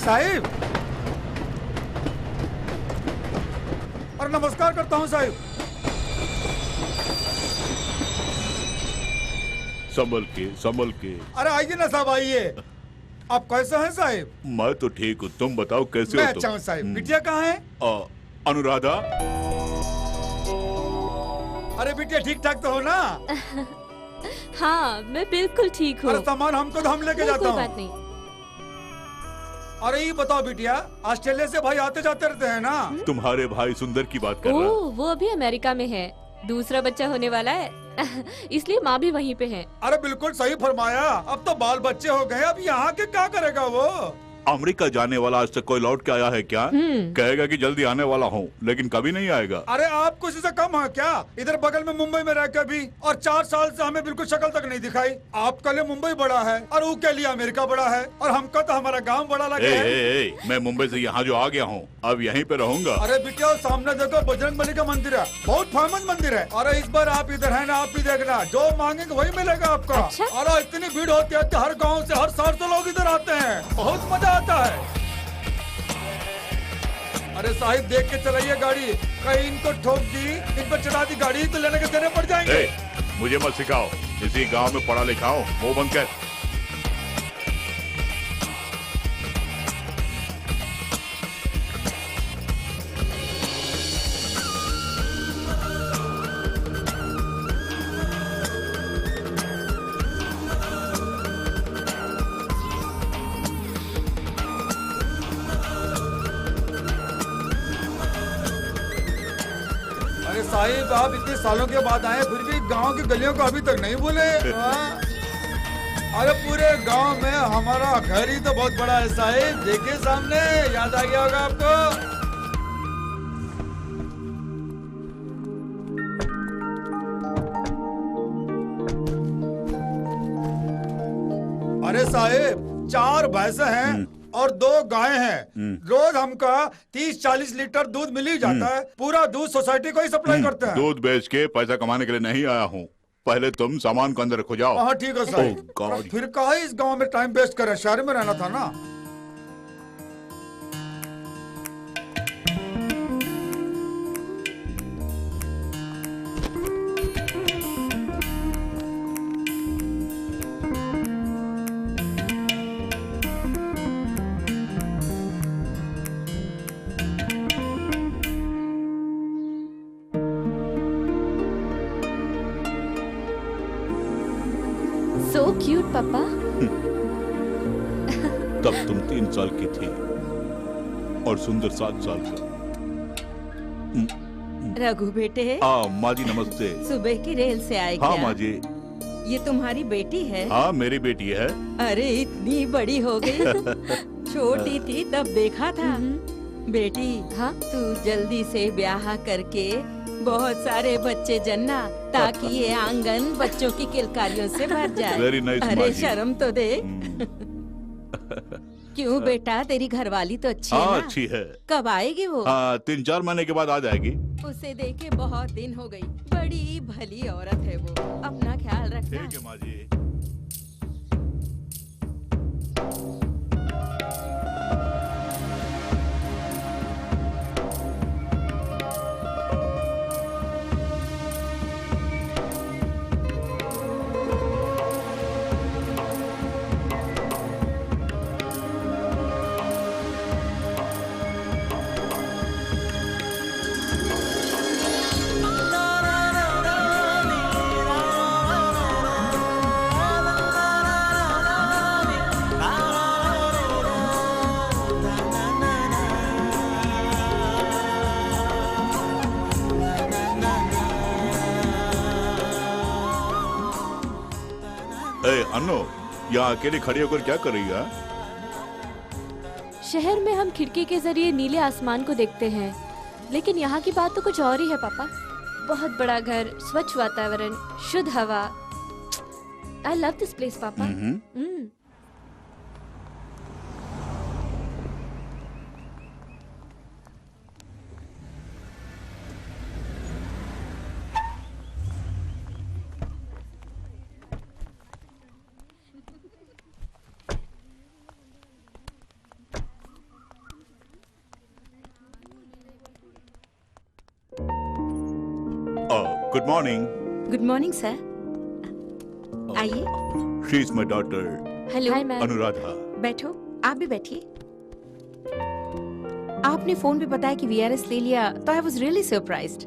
साहिब, और नमस्कार करता हूँ साहिब। संभल के। अरे आइए ना साहब, आइए। आप कैसे हैं साहिब? मैं तो ठीक हूँ, तुम बताओ कैसे मैं हो तुम? अच्छा हूँ साहिब। बिटिया कहाँ है? अनुराधा। अरे बिटिया ठीक ठाक तो हो ना? हाँ, मैं बिल्कुल ठीक हूँ। अरे सामान हमको तो हम लेके जाता कोई हूँ। बात नहीं। अरे ये बताओ बिटिया, ऑस्ट्रेलिया से भाई आते जाते रहते हैं ना? तुम्हारे भाई सुंदर की बात कर रहा। ओह, वो अभी अमेरिका में है, दूसरा बच्चा होने वाला है। इसलिए माँ भी वहीं पे है। अरे बिल्कुल सही फरमाया। अब तो बाल बच्चे हो गए, अब यहाँ के क्या करेगा वो? अमेरिका जाने वाला आज तक कोई लौट के आया है क्या? कहेगा कि जल्दी आने वाला हूँ, लेकिन कभी नहीं आएगा। अरे आप कुछ से कम है क्या? इधर बगल में मुंबई में रह के भी, और 4 साल से हमें बिल्कुल शक्ल तक नहीं दिखाई। आपके लिए मुंबई बड़ा है और वो के लिए अमेरिका बड़ा है, और हमको तो हमारा गांव बड़ा लगे है। मैं मुंबई से यहाँ जो आ गया हूँ, अब यहीं पे रहूंगा। अरे बिटिया सामने देखो, बजरंग बली का मंदिर है, बहुत फेमस मंदिर है। अरे इस बार आप इधर है ना, आप भी देखना, जो मांगेंगे वही मिलेगा आपको। अच्छा? अरे इतनी भीड़ होती है कि हर गाँव से, हर शहर से लोग इधर आते हैं, बहुत मजा आता है। अरे साहिब देख के चलाइए गाड़ी, कहीं इनको ठोक दी, इन पर चढ़ा दी गाड़ी तो लेने के देने पड़ जाएंगे। मुझे मत सिखाओ, इसी गांव में पढ़ा लिखा हूँ, मुंह बंद कर। साहिब आप इतने सालों के बाद आए, फिर भी गांव की गलियों को अभी तक नहीं भूले। अरे पूरे गांव में हमारा घर ही तो बहुत बड़ा है साहिब, देखिए सामने, याद आ गया होगा आपको। अरे साहिब 4 भैंसे हैं और 2 गायें हैं। रोज हमका 30-40 लीटर दूध मिल ही जाता है। पूरा दूध सोसाइटी को ही सप्लाई करते हैं। दूध बेच के पैसा कमाने के लिए नहीं आया हूँ, पहले तुम सामान को अंदर रखो जाओ। हाँ ठीक है साहिब। फिर कहा इस गांव में टाइम वेस्ट करें, शहर में रहना था ना। So cute, पापा। तब तुम 3 साल की थी और सुंदर 7 साल का। रघु बेटे। माँ जी नमस्ते। सुबह की रेल से आए हाँ क्या? माँ जी। ये तुम्हारी बेटी है? हाँ मेरी बेटी है। अरे इतनी बड़ी हो गई। छोटी थी तब देखा था। बेटी हाँ? तू जल्दी से ब्याह करके बहुत सारे बच्चे जन्ना, ताकि ये आंगन बच्चों की किलकारियों से भर जाए। Very nice, अरे माँ जी। शर्म तो दे। क्यों बेटा, तेरी घरवाली तो अच्छी है ना? अच्छी है। कब आएगी वो? 3-4 महीने के बाद आ जाएगी। उसे देखे बहुत दिन हो गई, बड़ी भली औरत है वो। अपना ख्याल रखना। ठीक है माँ जी। अन्नो, यहाँ अकेले खड़ी होकर क्या कर रही है? शहर में हम खिड़की के जरिए नीले आसमान को देखते हैं, लेकिन यहाँ की बात तो कुछ और ही है पापा। बहुत बड़ा घर, स्वच्छ वातावरण, शुद्ध हवा। I love this place papa. Good morning. Good morning sir, आइए। She is my daughter hello. Hi ma'am. Anuradha. बैठो, आप भी बैठिए। आपने फोन पे बताया कि वीआरएस ले लिया तो आई वाज रियली सरप्राइज्ड।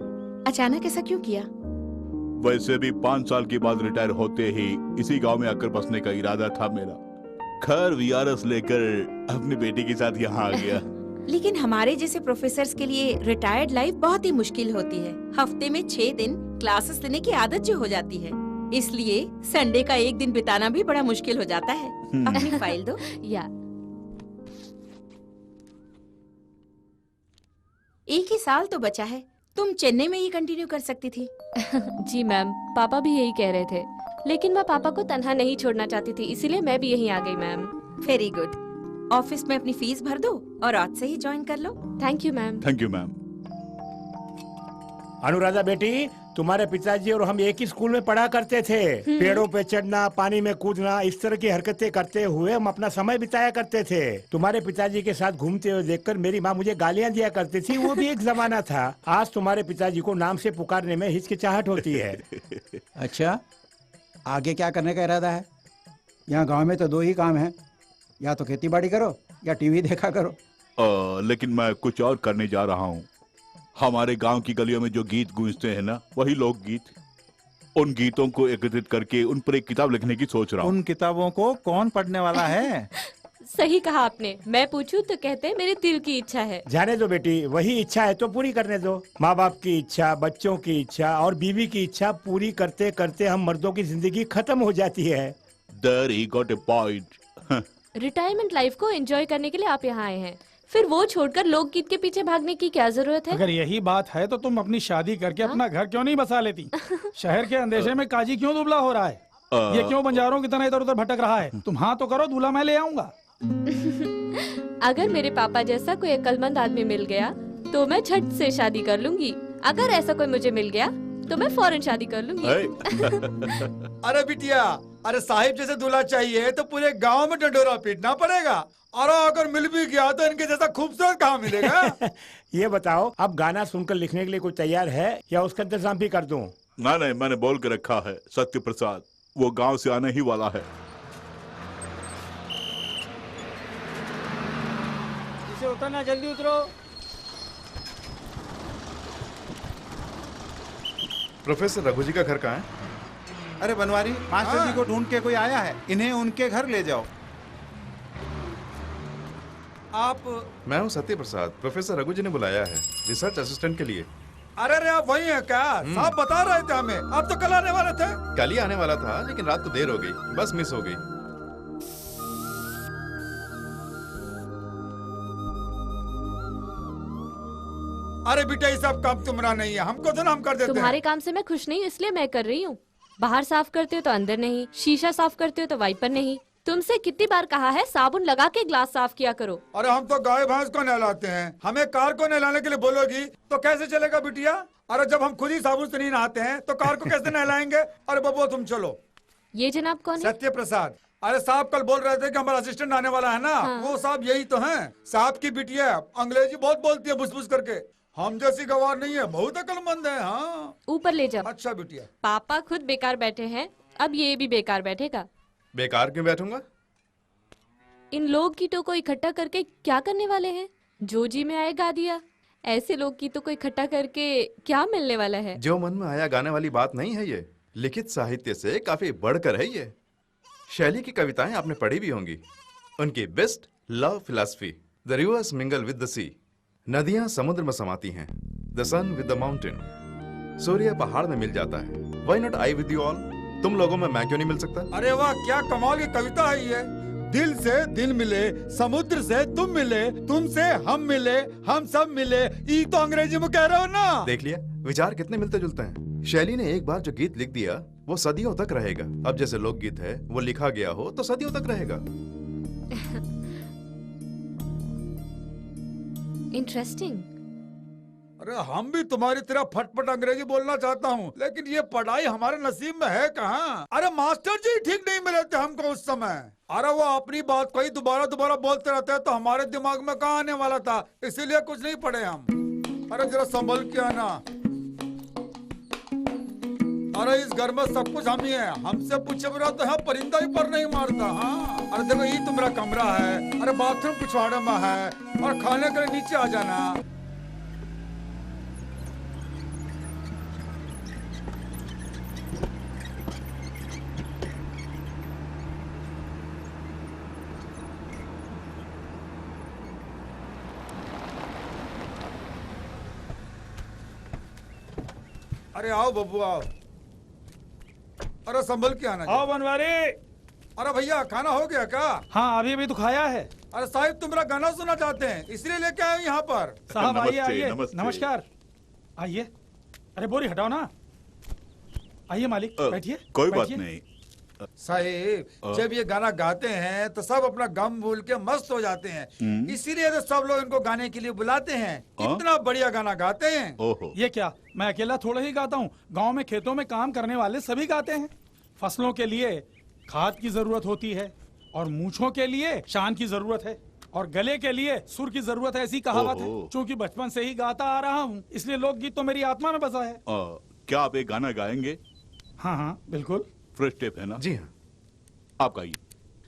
अचानक ऐसा क्यों किया? वैसे भी 5 साल के बाद रिटायर होते ही इसी गांव में आकर बसने का इरादा था मेरा। खैर वीआरएस लेकर अपनी बेटी के साथ यहाँ आ गया। लेकिन हमारे जैसे प्रोफेसर्स के लिए रिटायर्ड लाइफ बहुत ही मुश्किल होती है। हफ्ते में 6 दिन क्लासेस लेने की आदत जो हो जाती है, इसलिए संडे का एक दिन बिताना भी बड़ा मुश्किल हो जाता है। अपनी फाइल दो। या एक ही साल तो बचा है, तुम चेन्नई में ही कंटिन्यू कर सकती थी। जी मैम, पापा भी यही कह रहे थे, लेकिन मैं पापा को तन्हा नहीं छोड़ना चाहती थी, इसीलिए मैं भी यहीं आ गई मैम। Very good. ऑफिस में अपनी फीस भर दो और आज से ही ज्वाइन कर लो। Thank you ma'am. Thank you ma'am. Anuradha बेटी, तुम्हारे पिताजी और हम एक ही स्कूल में पढ़ा करते थे। पेड़ों पे चढ़ना, पानी में कूदना, इस तरह की हरकतें करते हुए हम अपना समय बिताया करते थे। तुम्हारे पिताजी के साथ घूमते हुए देखकर मेरी माँ मुझे गालियाँ दिया करती थी, वो भी एक जमाना था। आज तुम्हारे पिताजी को नाम से पुकारने में हिचकिचाहट होती है। अच्छा, आगे क्या करने का इरादा है? यहाँ गांव में तो 2 ही काम हैं, या तो खेती बाड़ी करो या टीवी देखा करो। लेकिन मैं कुछ और करने जा रहा हूँ। हमारे गांव की गलियों में जो गीत गूंजते हैं ना, वही लोकगीत, उन गीतों को एकत्रित करके उन पर एक किताब लिखने की सोच रहा हूँ। उन किताबों को कौन पढ़ने वाला है? सही कहा आपने। मैं पूछूं तो कहते हैं मेरे दिल की इच्छा है। जाने दो बेटी, वही इच्छा है तो पूरी करने दो। माँ बाप की इच्छा, बच्चों की इच्छा और बीवी की इच्छा पूरी करते करते हम मर्दों की जिंदगी खत्म हो जाती है। There he got a point. Retirement life को एंजॉय करने के लिए आप यहाँ आए हैं, फिर वो छोड़कर लोकगीत के पीछे भागने की क्या जरूरत है? अगर यही बात है तो तुम अपनी शादी करके अपना घर क्यों नहीं बसा लेती? शहर के अंदेशे में काजी क्यों दुबला हो रहा है? ये क्यों बंजारों की तरह इधर उधर भटक रहा है? तुम हाँ तो करो, दूल्हा मैं ले आऊंगा। अगर मेरे पापा जैसा कोई अक्लमंद आदमी मिल गया तो मैं झट से शादी कर लूंगी। अगर ऐसा कोई मुझे मिल गया तो मैं फौरन शादी कर लूंगी। अरे बिटिया, अरे साहिब जैसे दूल्हा चाहिए तो पूरे गांव में डंडोरा पीटना पड़ेगा, और अगर मिल भी गया तो इनके जैसा खूबसूरत कहाँ मिलेगा? ये बताओ, अब गाना सुनकर लिखने के लिए कोई तैयार है या उसका इंतजाम भी कर दूं? नहीं, मैंने बोल के रखा है, सत्य प्रसाद वो गांव से आने ही वाला है। इसे उतरना, जल्दी उतरो। प्रोफेसर रघु जी का घर कहाँ है? अरे बनवारी, मास्टर जी को ढूंढ के कोई आया है, इन्हें उनके घर ले जाओ। आप? मैं हूँ सत्य प्रसाद, प्रोफेसर रघु जी ने बुलाया है रिसर्च असिस्टेंट के लिए। अरे आप वही हैं क्या? साहब बता रहे थे हमें, आप तो कल आने वाले थे। कल ही आने वाला था, लेकिन रात को देर हो गई, बस मिस हो गई। अरे बेटा, ये सब काम तुम्हारा नहीं है, हमको तो हम कर देते हैं। तुम्हारे काम से मैं खुश नहीं, इसलिए मैं कर रही हूँ। बाहर साफ करते हो तो अंदर नहीं, शीशा साफ करते हो तो वाइपर नहीं। तुमसे कितनी बार कहा है साबुन लगा के ग्लास साफ किया करो। अरे हम तो गाय भैंस को नहलाते हैं, हमें कार को नहलाने के लिए बोलोगी तो कैसे चलेगा बिटिया? अरे जब हम खुद ही साबुन से नहीं नहाते हैं तो कार को कैसे नहलाएंगे? अरे बबुआ तुम चलो। ये जनाब कौन है? सत्य प्रसाद। अरे साहब कल बोल रहे थे कि हमारा असिस्टेंट आने वाला है ना। हाँ। वो साहब यही तो हैं। साहब की बिटिया अंग्रेजी बहुत बोलती है बुस-बुस करके, हम जैसी गवार नहीं है, बहुत अक्लमंद है। हाँ ऊपर ले जाओ। अच्छा बिटिया। पापा खुद बेकार बैठे हैं, अब ये भी बेकार बैठेगा। बेकार क्यों बैठूंगा? इन लोकगीतों को इकट्ठा करके क्या करने वाले हैं? जो जी में आए गा दिया। ऐसे लोकगीतों को इकट्ठा करके क्या मिलने वाला है? जो मन में आया गाने वाली बात नहीं है ये, लिखित साहित्य से काफी बढ़कर है ये। शैली की कविताएं आपने पढ़ी भी होंगी। उनकी best love philosophy, the rivers mingle with the sea. नदियां समुद्र में समाती हैं, the sun with the mountain. सूर्य पहाड़ में मिल जाता है, why not I with you all. तुम लोगों में मैं क्यों नहीं मिल सकता? अरे वाह, क्या कमाल की कविता है ये। दिल से दिल मिले, समुद्र से तुम मिले, तुमसे हम मिले, हम सब मिले, ये तो अंग्रेजी में कह रहे हो ना। देख लिया, विचार कितने मिलते जुलते हैं। शैली ने एक बार जो गीत लिख दिया वो सदियों तक रहेगा। अब जैसे लोकगीत है वो लिखा गया हो तो सदियों तक रहेगा। इंटरेस्टिंग। अरे हम भी तुम्हारी तरह फटफट अंग्रेजी बोलना चाहता हूँ, लेकिन ये पढ़ाई हमारे नसीब में है कहाँ। अरे मास्टर जी ठीक नहीं मिले थे हमको उस समय। अरे वो अपनी बात को ही दोबारा दोबारा बोलते रहते हैं तो हमारे दिमाग में कहाँ आने वाला था, इसीलिए कुछ नहीं पढ़े हम। अरे जरा संभल के आना। अरे इस घर में सब कुछ हम ही है, हमसे पूछे बिना तो यहाँ परिंदा ही पर नहीं मारता। हाँ अरे देखो ये तुम्हारा कमरा है, अरे बाथरूम पिछवाड़े में है, और खाने के लिए नीचे आ जाना। अरे आओ बब्बू आओ, अरे संभल के आना। आओ बनवारी। अरे भैया खाना हो गया क्या? हाँ अभी अभी तो खाया है। अरे साहिब तुम्हारा गाना सुनना चाहते हैं इसलिए लेके आए यहाँ पर। साहब आइए नमस्ते, आइए। नमस्ते। नमस्कार आइए। अरे बोरी हटाओ ना। आइए मालिक बैठिए। कोई बात बैठिए। नहीं। साहिब जब ये गाना गाते हैं तो सब अपना गम भूल के मस्त हो जाते हैं, इसीलिए तो सब लोग इनको गाने के लिए बुलाते हैं। इतना बढ़िया गाना गाते हैं। ओहो। ये क्या मैं अकेला थोड़ा ही गाता हूँ, गांव में खेतों में काम करने वाले सभी गाते हैं। फसलों के लिए खाद की जरूरत होती है, और मूछों के लिए शान की जरूरत है, और गले के लिए सुर की जरूरत है, ऐसी कहावत है। ओहो। चूंकि बचपन से ही गाता आ रहा हूँ इसलिए लोकगीत तो मेरी आत्मा में बसा है। क्या आप एक गाना गाएंगे? हाँ हाँ बिल्कुल। फ्रेश टेप है ना? जी हाँ। आप गाइए।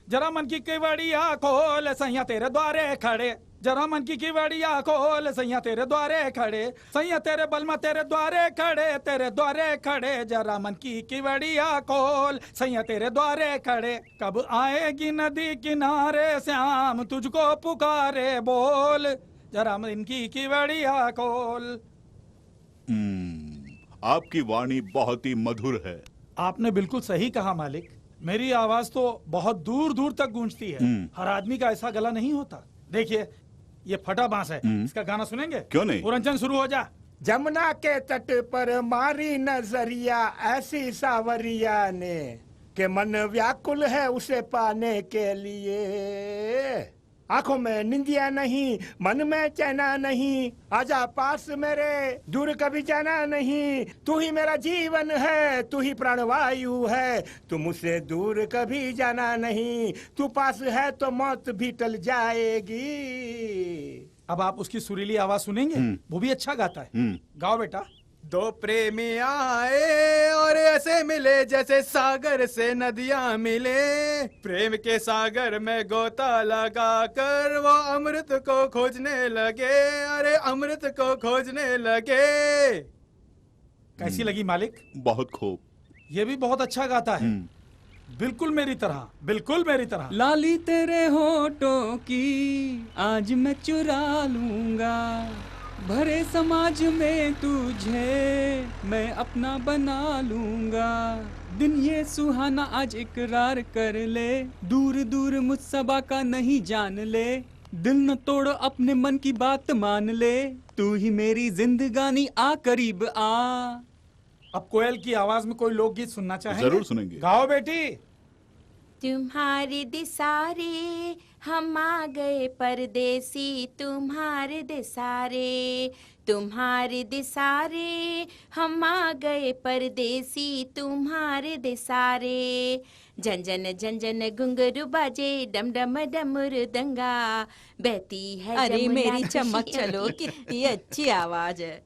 जरा मन की केवड़िया खोल सैया तेरे द्वारे खड़े, जरा मन की केवड़िया खोल सैया तेरे द्वारे खड़े, सैया तेरे बलमा तेरे द्वारे खड़े, तेरे द्वारे खड़े, जरा मन की केवड़िया खोल सैया तेरे द्वारे खड़े, कब आएगी नदी किनारे श्याम तुझको पुकारे बोल, जरा मन की केवड़िया खोल। आपकी वाणी बहुत ही मधुर है। आपने बिल्कुल सही कहा मालिक, मेरी आवाज तो बहुत दूर दूर तक गूंजती है। हर आदमी का ऐसा गला नहीं होता। देखिए ये फटा बांस है, इसका गाना सुनेंगे? क्यों नहीं? पुरंचन शुरू हो जा। जमुना के तट पर मारी नजरिया ऐसी सावरिया ने के मन व्याकुल है उसे पाने के लिए, आंखों में निंदिया नहीं, मन में चैना नहीं, आजा पास मेरे, दूर कभी जाना नहीं, तू ही मेरा जीवन है, तू ही प्राणवायु है, तू मुझसे दूर कभी जाना नहीं, तू पास है तो मौत भी टल जाएगी। अब आप उसकी सुरीली आवाज सुनेंगे, वो भी अच्छा गाता है। गाओ बेटा। दो प्रेमी आए और ऐसे मिले जैसे सागर से नदियां मिले, प्रेम के सागर में गोता लगा कर वो अमृत को खोजने लगे, अरे अमृत को खोजने लगे। कैसी लगी मालिक? बहुत खूब। ये भी बहुत अच्छा गाता है, बिल्कुल मेरी तरह, बिल्कुल मेरी तरह। लाली तेरे होठों की आज मैं चुरा लूंगा, भरे समाज में तुझे मैं अपना बना लूंगा, दिन ये सुहाना आज इकरार कर ले, दूर दूर मुझ सबा का नहीं जान ले, दिल न तोड़ अपने मन की बात मान ले, तू ही मेरी जिंदगानी आ करीब आ। अब कोयल की आवाज में कोई लोकगीत सुनना चाहेंगे? जरूर सुनेंगे। गाओ बेटी। तुम्हारे दिसारे हम आ गए परदेसी, तुम्हारे दिसारे, तुम्हारे दिसारे हम आ गए परदेसी, तुम्हारे दिसारे, जन जन जन जन घुंघरू बाजे, डम डम डमरू दंगा, बहती है अरे जमुना मेरी खुशी। चमक चलो, कितनी अच्छी आवाज है।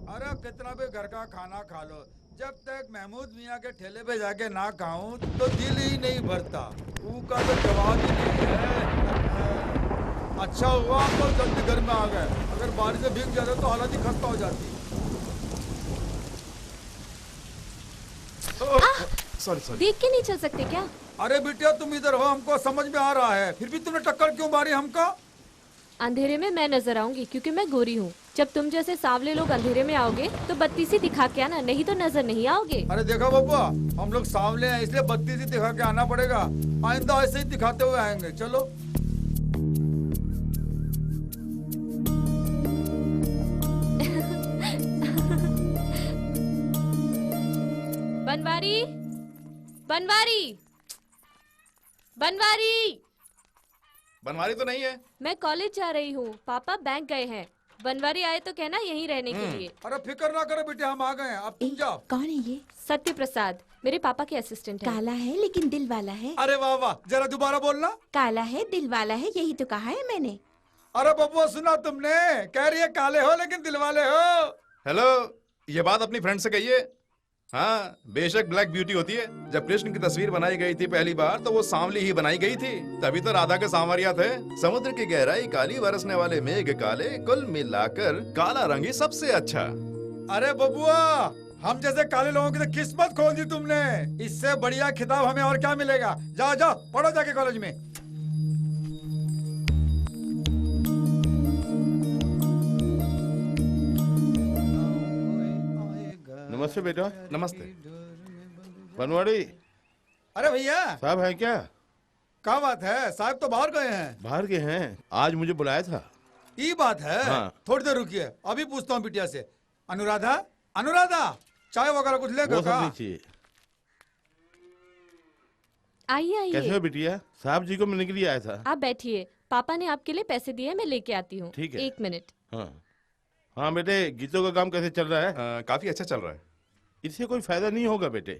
अरे कितना भी घर का खाना खा लो, जब तक महमूद मियाँ के ठेले पे जाके ना खाऊं तो दिल ही नहीं भरता। का तो जवाब ही नहीं है। अच्छा हुआ हम लोग जल्दी घर में आ गए, अगर बारिश से भीग जाते तो हालत ही खस्ता हो जाती। Sorry sorry. देख के नहीं चल सकते क्या? अरे बिटिया तुम इधर हो, हमको समझ में आ रहा है, फिर भी तुमने टक्कर क्यों मारी हमको? अंधेरे में मैं नजर आऊंगी क्योंकि मैं गोरी हूँ। जब तुम जैसे सांवले लोग अंधेरे में आओगे तो बत्ती सी दिखा के आना, नहीं तो नजर नहीं आओगे। अरे देखा बब्बा, हम लोग सांवले हैं इसलिए बत्ती सी दिखा के आना पड़ेगा, आइंदा ऐसे ही दिखाते हुए आएंगे। चलो। बनवारी, बनवारी, बनवारी। बनवारी तो नहीं है। मैं कॉलेज जा रही हूँ, पापा बैंक गए हैं। बनवारी आए तो कहना यहीं रहने के लिए। अरे फिक्र ना करो बेटे, हम आ गए हैं, अब तुम जाओ। कौन है ये? सत्य प्रसाद मेरे पापा के असिस्टेंट हैं। काला है लेकिन दिल वाला है। अरे वाह वाह, जरा दोबारा बोलना। काला है दिल वाला है, यही तो कहा है मैंने। अरे बबुआ सुना तुमने, कह रही है काले हो लेकिन दिल वाले हो। हेलो, ये बात अपनी फ्रेंड से कहिए। हाँ, बेशक ब्लैक ब्यूटी होती है। जब कृष्ण की तस्वीर बनाई गई थी पहली बार तो वो सांवली ही बनाई गई थी, तभी तो राधा के सांवरिया थे। समुद्र की गहराई काली, बरसने वाले मेघ काले, कुल मिलाकर काला रंग ही सबसे अच्छा। अरे बबुआ, हम जैसे काले लोगों की तो किस्मत खोल दी तुमने। इससे बढ़िया खिताब हमें और क्या मिलेगा। जाओ जाओ पढ़ो जाके कॉलेज में। नमस्ते बेटा। नमस्ते। बनवाड़ी अरे भैया साहब है क्या? क्या बात है, साहब तो बाहर गए हैं। बाहर गए हैं? आज मुझे बुलाया था। ये बात है। हाँ। थोड़ी देर रुकिए, अभी पूछता हूँ बिटिया से। अनुराधा, अनुराधा, चाय वगैरह कुछ लेगा वो सब क्या? नहीं चाहिए। आइए कैसे हो आइए, बिटिया? साहब जी को मिलने के लिए आया था। आप बैठिए। पापा ने आपके लिए पैसे दिए, मैं लेके आती हूँ। ठीक है। 1 मिनट। हाँ हाँ बेटे, गीतों का काम कैसे चल रहा है? काफी अच्छा चल रहा है। इससे कोई फायदा नहीं होगा बेटे।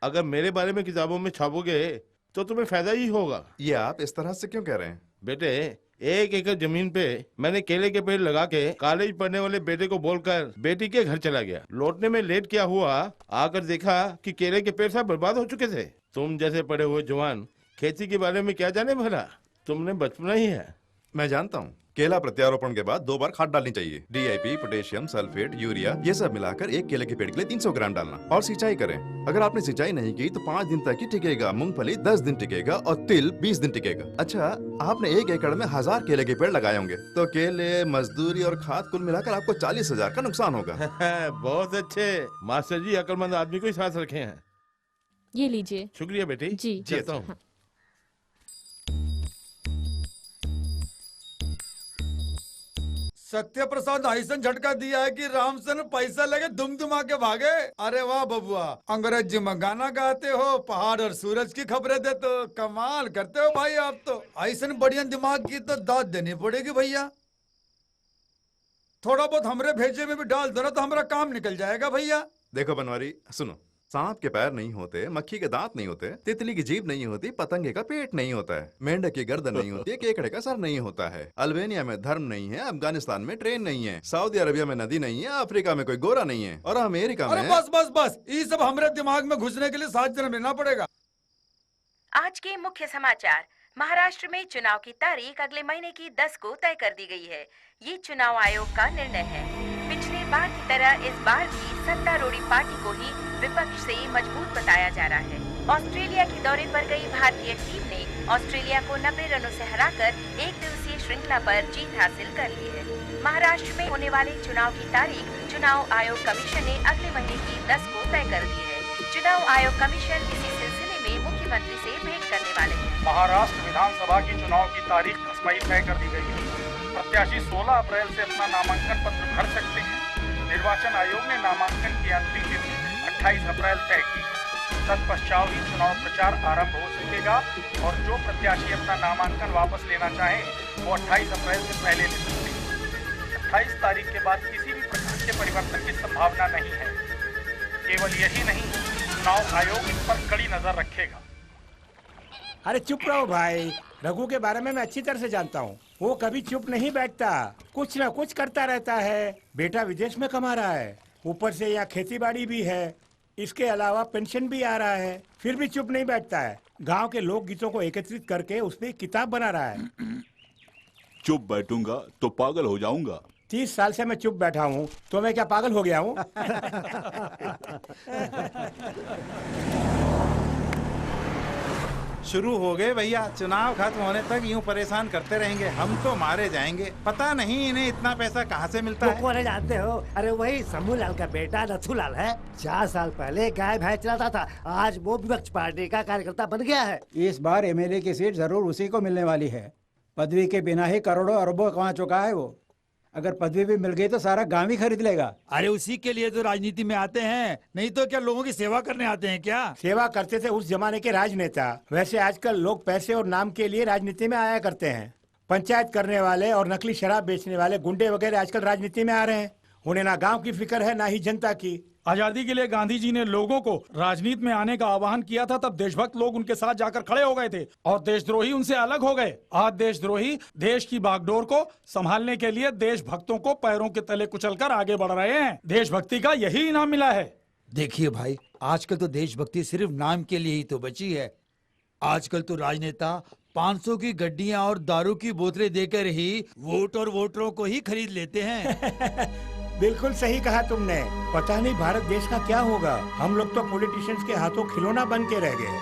अगर मेरे बारे में किताबों में छापोगे तो तुम्हें फायदा ही होगा। ये आप इस तरह से क्यों कह रहे हैं? बेटे, 1 एकड़ जमीन पे मैंने केले के पेड़ लगा के कॉलेज पढ़ने वाले बेटे को बोलकर बेटी के घर चला गया। लौटने में लेट क्या हुआ, आकर देखा कि केले के पेड़ सब बर्बाद हो चुके थे। तुम जैसे पढ़े हुए जवान खेती के बारे में क्या जाने भला, तुमने बचपना ही है। मैं जानता हूँ, केला प्रत्यारोपण के बाद 2 बार खाद डालनी चाहिए। DIP, पोटेशियम, सल्फेट, यूरिया, ये सब मिलाकर एक केले के पेड़ के लिए 300 ग्राम डालना। और सिंचाई करें। अगर आपने सिंचाई नहीं की तो 5 दिन तक ही टिकेगा। मूंगफली 10 दिन टिकेगा और तिल 20 दिन टिकेगा। अच्छा, आपने 1 एकड़ में 1000 केले के पेड़ लगाए होंगे तो केले, मजदूरी और खाद कुल मिलाकर आपको 40,000 का नुकसान होगा। बहुत अच्छे मास्टर जी, अक्लमंद आदमी को ही साथ रखे हैं। ये लीजिए। शुक्रिया बेटी। जी। चलता हूँ। सत्य प्रसाद ऐसा झटका दिया है कि रामसन पैसा लगे दुम दुमा के भागे। अरे वाह बबुआ, अंग्रेजी में गाना गाते हो, पहाड़ और सूरज की खबरें देते हो, कमाल करते हो भाई आप तो। ऐसा बढ़िया दिमाग की तो दाद देनी पड़ेगी भैया। थोड़ा बहुत हमरे भेजे में भी डाल दो ना तो हमारा काम निकल जाएगा भैया। देखो बनवारी, सुनो, सांप के पैर नहीं होते, मक्खी के दांत नहीं होते, तितली की जीभ नहीं होती, पतंगे का पेट नहीं होता है, मेंढक की गर्दन नहीं होती है, केकड़े का सर नहीं होता है, अल्बानिया में धर्म नहीं है, अफगानिस्तान में ट्रेन नहीं है, सऊदी अरबिया में नदी नहीं है, अफ्रीका में कोई गोरा नहीं है और अमेरिका में। अरे बस बस बस, ये सब हमारे दिमाग में घुसने के लिए 7 जन्म लेना पड़ेगा। आज के मुख्य समाचार। महाराष्ट्र में चुनाव की तारीख अगले महीने की 10 को तय कर दी गई है। ये चुनाव आयोग का निर्णय है। पिछले बार की तरह इस बार भी सत्तारूढ़ी पार्टी को ही विपक्ष से मजबूत बताया जा रहा है। ऑस्ट्रेलिया के दौरे पर गई भारतीय टीम ने ऑस्ट्रेलिया को 90 रनों से हराकर 1 दिवसीय श्रृंखला पर जीत हासिल कर ली है। महाराष्ट्र में होने वाले चुनाव की तारीख चुनाव आयोग कमीशन ने अगले महीने की 10 को तय कर दी है। चुनाव आयोग कमीशन इसी सिलसिले में मुख्यमंत्री से भेंट करने वाले हैं। महाराष्ट्र विधानसभा की चुनाव की तारीख 10 मई तय कर दी गई है। प्रत्याशी 16 अप्रैल से अपना नामांकन पत्र भर सकते हैं। निर्वाचन आयोग ने नामांकन की अंतिम तिथि 28 अप्रैल तय की है। तत्पश्चात ही चुनाव प्रचार आरंभ हो सकेगा और जो प्रत्याशी अपना नामांकन वापस लेना चाहे वो 28 अप्रैल से पहले ले सकते हैं। 28 तारीख के बाद किसी भी प्रकार के परिवर्तन की संभावना नहीं है। केवल यही नहीं, चुनाव आयोग इन पर कड़ी नजर रखेगा। अरे चुप रहो भाई, रघु के बारे में मैं अच्छी तरह से जानता हूँ। वो कभी चुप नहीं बैठता, कुछ ना कुछ करता रहता है। बेटा विदेश में कमा रहा है, ऊपर से यहाँ खेती बाड़ी भी है, इसके अलावा पेंशन भी आ रहा है, फिर भी चुप नहीं बैठता है। गांव के लोक गीतों को एकत्रित करके उसमें किताब बना रहा है। चुप बैठूंगा तो पागल हो जाऊंगा। 30 साल से मैं चुप बैठा हूँ तो मैं क्या पागल हो गया हूँ? शुरू हो गए भैया, चुनाव खत्म होने तक यूं परेशान करते रहेंगे, हम तो मारे जाएंगे। पता नहीं इन्हें इतना पैसा कहाँ से मिलता है। कौन जानते हो? अरे वही समूहलाल का बेटा नथुलाल है। 4 साल पहले गाय भैंस चलाता था, आज वो विपक्ष पार्टी का कार्यकर्ता बन गया है। इस बार MLA की सीट जरूर उसी को मिलने वाली है। पदवी के बिना ही करोड़ों अरबों कमा चुका है वो। अगर पदवी भी मिल गई तो सारा गांव ही खरीद लेगा। अरे उसी के लिए तो राजनीति में आते हैं, नहीं तो क्या लोगों की सेवा करने आते हैं क्या? सेवा करते थे उस जमाने के राजनेता, वैसे आजकल लोग पैसे और नाम के लिए राजनीति में आया करते हैं। पंचायत करने वाले और नकली शराब बेचने वाले गुंडे वगैरह आजकल राजनीति में आ रहे हैं। उन्हें ना गांव की फिक्र है ना ही जनता की। आजादी के लिए गांधी जी ने लोगों को राजनीति में आने का आह्वान किया था, तब देशभक्त लोग उनके साथ जाकर खड़े हो गए थे और देशद्रोही उनसे अलग हो गए। आज देशद्रोही देश की बागडोर को संभालने के लिए देशभक्तों को पैरों के तले कुचलकर आगे बढ़ रहे हैं। देशभक्ति का यही इनाम मिला है। देखिए भाई, आजकल तो देशभक्ति सिर्फ नाम के लिए ही तो बची है। आजकल तो राजनेता 500 की गड्डियां और दारू की बोतलें देकर ही वोट और वोटरों को ही खरीद लेते हैं। बिल्कुल सही कहा तुमने। पता नहीं भारत देश का क्या होगा। हम लोग तो पॉलिटिशियंस के हाथों खिलौना बन के रह गए।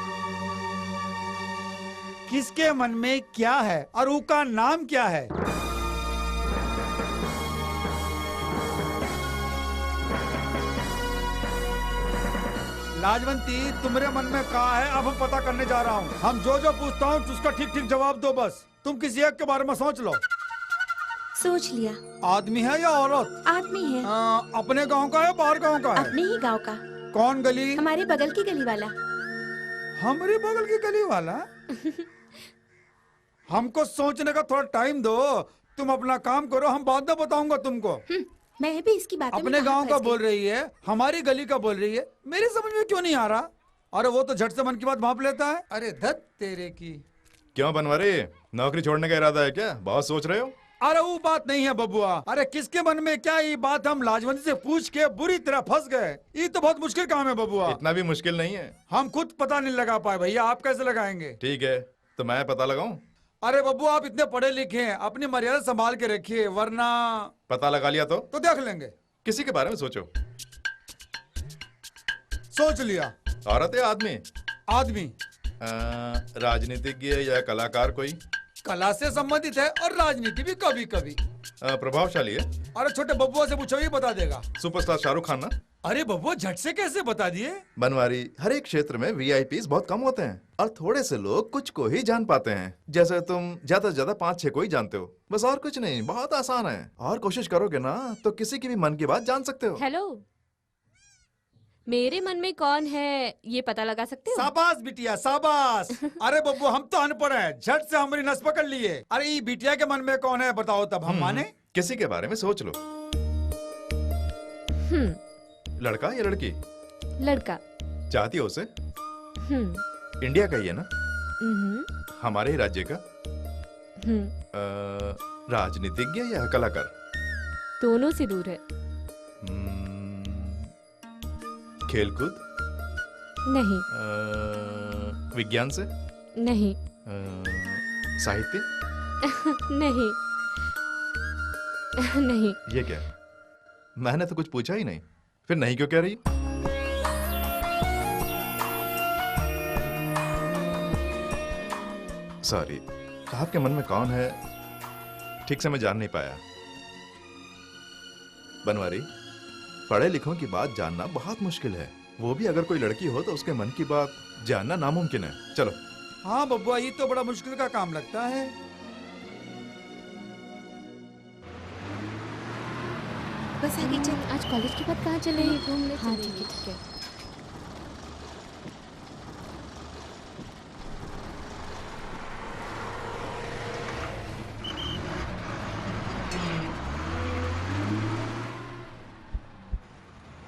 किसके मन में क्या है और उसका नाम क्या है? लाजवंती, तुम्हारे मन में क्या है अब हम पता करने जा रहा हूँ। हम जो जो पूछता हूँ उसका ठीक ठीक जवाब दो बस। तुम किसी एक के बारे में सोच लो। सोच लिया। आदमी है या औरत? आदमी है। अपने गांव का है बाहर गांव का है? अपने ही गांव का। कौन गली? हमारे बगल की गली वाला। हमारे बगल की गली वाला? हमको सोचने का थोड़ा टाइम दो। तुम अपना काम करो, हम बाद में बताऊंगा तुमको। मैं भी इसकी बात अपने गांव का बोल रही है, हमारी गली का बोल रही है, मेरी समझ में क्यों नहीं आ रहा? अरे वो तो झट से मन की बात भांप लेता है। अरे धत तेरे की। क्यों बनवारी, नौकरी छोड़ने का इरादा है क्या? बहुत सोच रहे हो? अरे वो बात नहीं है बबुआ। अरे किसके मन में क्या, ये बात हम लाजवंती से पूछ के बुरी तरह फंस गए। ये तो बहुत मुश्किल काम है बबुआ। इतना भी मुश्किल नहीं है। हम खुद पता नहीं लगा पाए भैया, आप कैसे लगाएंगे? ठीक है, तो मैं पता लगाऊं? अरे बबुआ, आप इतने पढ़े लिखे हैं, अपनी मर्यादा संभाल के रखिए, वरना पता लगा लिया तो देख लेंगे। किसी के बारे में सोचो। सोच लिया। औरत है आदमी? आदमी। राजनीतिज्ञ या कलाकार? कोई कला से संबंधित है और राजनीति भी कभी कभी। प्रभावशाली है? अरे छोटे बबुआ से पूछो, ये बता देगा। सुपरस्टार शाहरुख खान ना? अरे बबुआ, झट से कैसे बता दिए? बनवारी, हर एक क्षेत्र में वीआईपीज बहुत कम होते हैं और थोड़े से लोग कुछ को ही जान पाते हैं। जैसे तुम ज्यादा से ज्यादा 5-6 को ही जानते हो, बस। और कुछ नहीं, बहुत आसान है। और कोशिश करोगे ना तो किसी की भी मन की बात जान सकते हो। हेलो, मेरे मन में कौन है ये पता लगा सकते हो? शाबाश बिटिया, शाबाश। अरे बब्बू, हम तो अनपढ़ हैं, झट से हमारी नस पकड़ लिए। अरे ये बिटिया के मन में कौन है बताओ, तब हम माने। किसी के बारे में सोच लो। लड़का या लड़की? लड़का। चाहती हो उसे? इंडिया का ही है ना? हमारे ही राज्य का? राजनीतिज्ञ या कलाकार? दोनों से दूर है। खेलकूद? नहीं। विज्ञान से? नहीं। साहित्य? नहीं। नहीं। ये क्या? मैंने तो कुछ पूछा ही नहीं, फिर नहीं क्यों कह रही? सॉरी, आपके मन में कौन है ठीक से मैं जान नहीं पाया। बनवारी, पढ़े लिखों की बात जानना बहुत मुश्किल है, वो भी अगर कोई लड़की हो तो उसके मन की बात जानना नामुमकिन है। चलो। हाँ बब्बुआ, ये तो बड़ा मुश्किल का काम लगता है। बस आगे चल। आज कॉलेज के बाद कहाँ चले? घूमने। हाँ ठीक है ठीक है।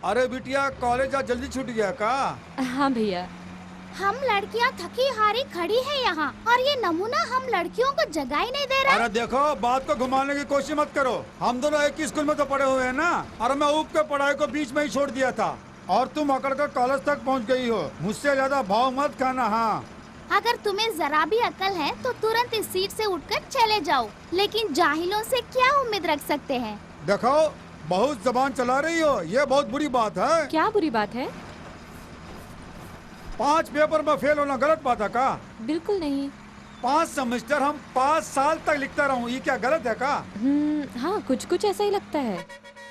अरे बिटिया, कॉलेज आज जल्दी छूट गया का? हाँ भैया। हम लड़कियां थकी हारी खड़ी हैं यहाँ और ये नमूना हम लड़कियों को जगह ही नहीं दे रहा। अरे देखो, बात को घुमाने की कोशिश मत करो। हम दोनों एक ही स्कूल में तो पढ़े हुए हैं ना। और मैं ऊप के पढ़ाई को बीच में ही छोड़ दिया था और तुम अकड़ कर कॉलेज तक पहुँच गई हो। मुझसे ज्यादा भाव मत खाना। हाँ, अगर तुम्हें जरा भी अकल है तो तुरंत इस सीट से उठकर चले जाओ, लेकिन जाहिलों से क्या उम्मीद रख सकते हैं? देखो, बहुत जबान चला रही हो, ये बहुत बुरी बात है। क्या बुरी बात है? 5 पेपर में फेल होना गलत बात है का? बिल्कुल नहीं। 5 सेमेस्टर हम 5 साल तक लिखता रहूं, ये क्या गलत है का? हाँ, कुछ कुछ ऐसा ही लगता है।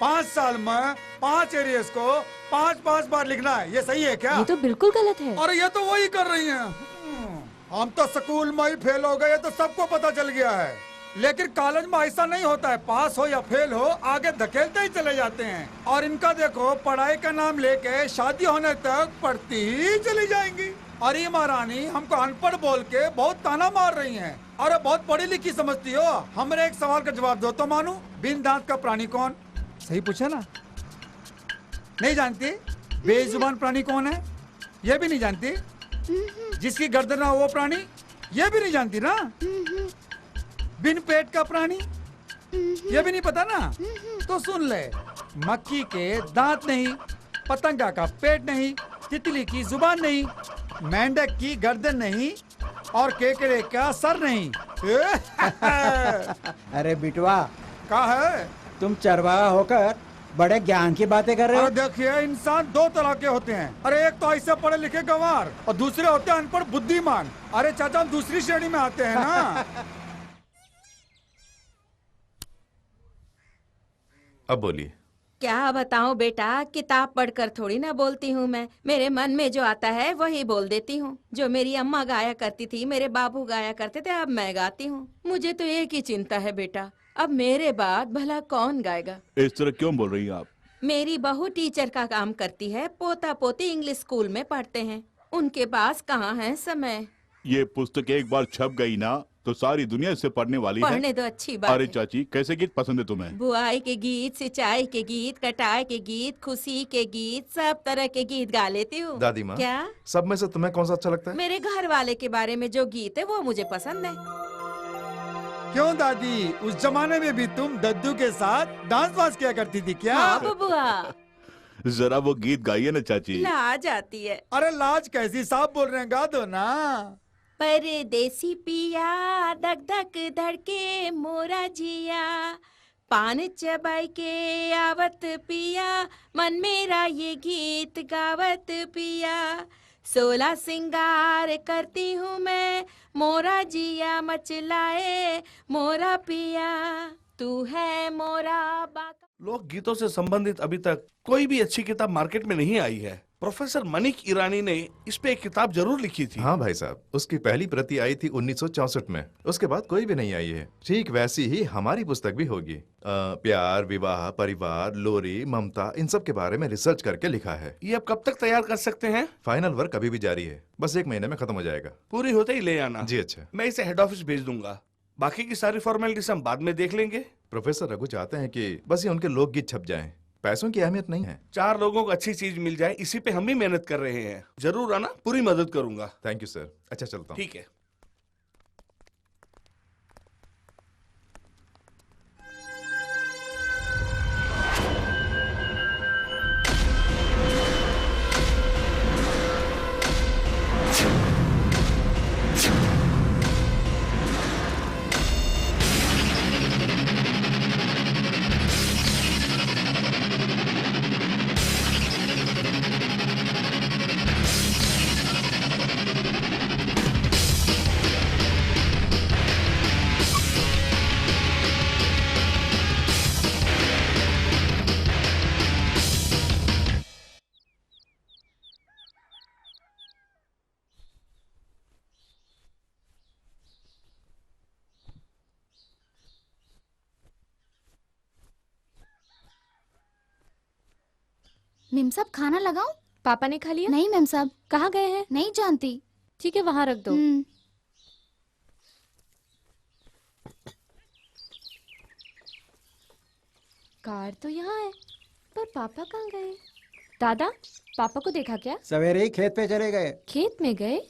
5 साल में 5 एरियस को 5-5 बार लिखना है, ये सही है क्या? ये तो बिल्कुल गलत है। अरे ये तो वही कर रही हैं। हम तो स्कूल में ही फेल हो गए, तो सबको पता चल गया है। लेकिन कॉलेज में ऐसा नहीं होता है, पास हो या फेल हो आगे धकेलते ही चले जाते हैं। और इनका देखो, पढ़ाई का नाम लेके शादी होने तक पढ़ती ही चली जाएंगी। और ये महारानी हमको अनपढ़ बोल के बहुत ताना मार रही हैं। अरे बहुत पढ़ी लिखी समझती हो। हमारे एक सवाल का जवाब दो तो मानू। बिन दांत का प्राणी कौन? सही पूछा ना? नहीं जानती? बेजुबान प्राणी कौन है ये भी नहीं जानती? जिसकी गर्दन ना हो वो प्राणी ये भी नहीं जानती ना? बिन पेट का प्राणी ये भी नहीं पता ना? तो सुन ले, मक्खी के दांत नहीं, पतंगा का पेट नहीं, तितली की जुबान नहीं, मेंढक की गर्दन नहीं और केकड़े का सर नहीं। अरे बिटवा, क्या है? तुम चरवाहा होकर बड़े ज्ञान की बातें कर रहे हो। अरे देखिए, इंसान दो तरह के होते हैं। अरे एक तो ऐसे पढ़े लिखे गंवार और दूसरे होते हैं अनपढ़ बुद्धिमान। अरे चाचा, हम दूसरी श्रेणी में आते हैं ना। अब बोलिए। क्या बताऊं बेटा, किताब पढ़कर थोड़ी ना बोलती हूँ मैं। मेरे मन में जो आता है वही बोल देती हूँ। जो मेरी अम्मा गाया करती थी, मेरे बाबू गाया करते थे, अब मैं गाती हूँ। मुझे तो एक ही चिंता है बेटा, अब मेरे बाद भला कौन गाएगा। इस तरह क्यों बोल रही हैं आप? मेरी बहू टीचर का काम करती है, पोता पोती इंग्लिश स्कूल में पढ़ते हैं, उनके पास कहाँ है समय। ये पुस्तक एक बार छप गई ना तो सारी दुनिया इससे पढ़ने वाली है। पढ़ने तो अच्छी बात अरे है। चाची, कैसे गीत पसंद है तुम्हें? बुआई के गीत, सिंचाई के गीत, कटाई के गीत, खुशी के गीत, सब तरह के गीत गा लेती हूँ। दादी माँ, क्या? सब में से तुम्हें कौन सा अच्छा लगता है? मेरे घर वाले के बारे में जो गीत है वो मुझे पसंद है। क्यों दादी, उस जमाने में भी तुम दद्दू के साथ डांस वांस किया करती थी क्या? हाँ बबुआ। जरा वो गीत गाइए ना चाची। लाज आती है। अरे लाज कैसी, साफ बोल रहे हैं, गा दो ना। परदेसी पिया धक धक धड़के मोरा जिया, पान चबाई के आवत पिया, मन मेरा ये गीत गावत पिया। 16 सिंगार करती हूँ मैं, मोरा जिया मचलाए मोरा पिया, तू है मोरा बाका। लोक गीतों से संबंधित अभी तक कोई भी अच्छी किताब मार्केट में नहीं आई है। प्रोफेसर मनिक ईरानी ने इस पे एक किताब जरूर लिखी थी। हाँ भाई साहब, उसकी पहली प्रति आई थी 1964 में। उसके बाद कोई भी नहीं आई है। ठीक वैसी ही हमारी पुस्तक भी होगी। प्यार, विवाह, परिवार, लोरी, ममता, इन सब के बारे में रिसर्च करके लिखा है। ये अब कब तक तैयार कर सकते हैं? फाइनल वर्क अभी भी जारी है, बस 1 महीने में खत्म हो जाएगा। पूरी होते ही ले आना। जी अच्छा। मैं इसे हेड ऑफिस भेज दूंगा, बाकी की सारी फॉर्मेलिटीज हम बाद में देख लेंगे। प्रोफेसर रघु चाहते हैं कि बस ये उनके लोकगीत छप जाएं। पैसों की अहमियत नहीं है। 4 लोगों को अच्छी चीज मिल जाए, इसी पे हम भी मेहनत कर रहे हैं। जरूर आना, पूरी मदद करूंगा। Thank you sir. अच्छा चलता हूँ। ठीक है। मेम साहब खाना लगाऊं? पापा ने खा लिया? नहीं मेम साहब। कहाँ गए हैं? नहीं जानती। ठीक है, वहाँ रख दो। कार तो यहाँ है, पर पापा कहाँ गए? दादा, पापा को देखा क्या? सवेरे ही खेत पे चले गए। खेत में गए?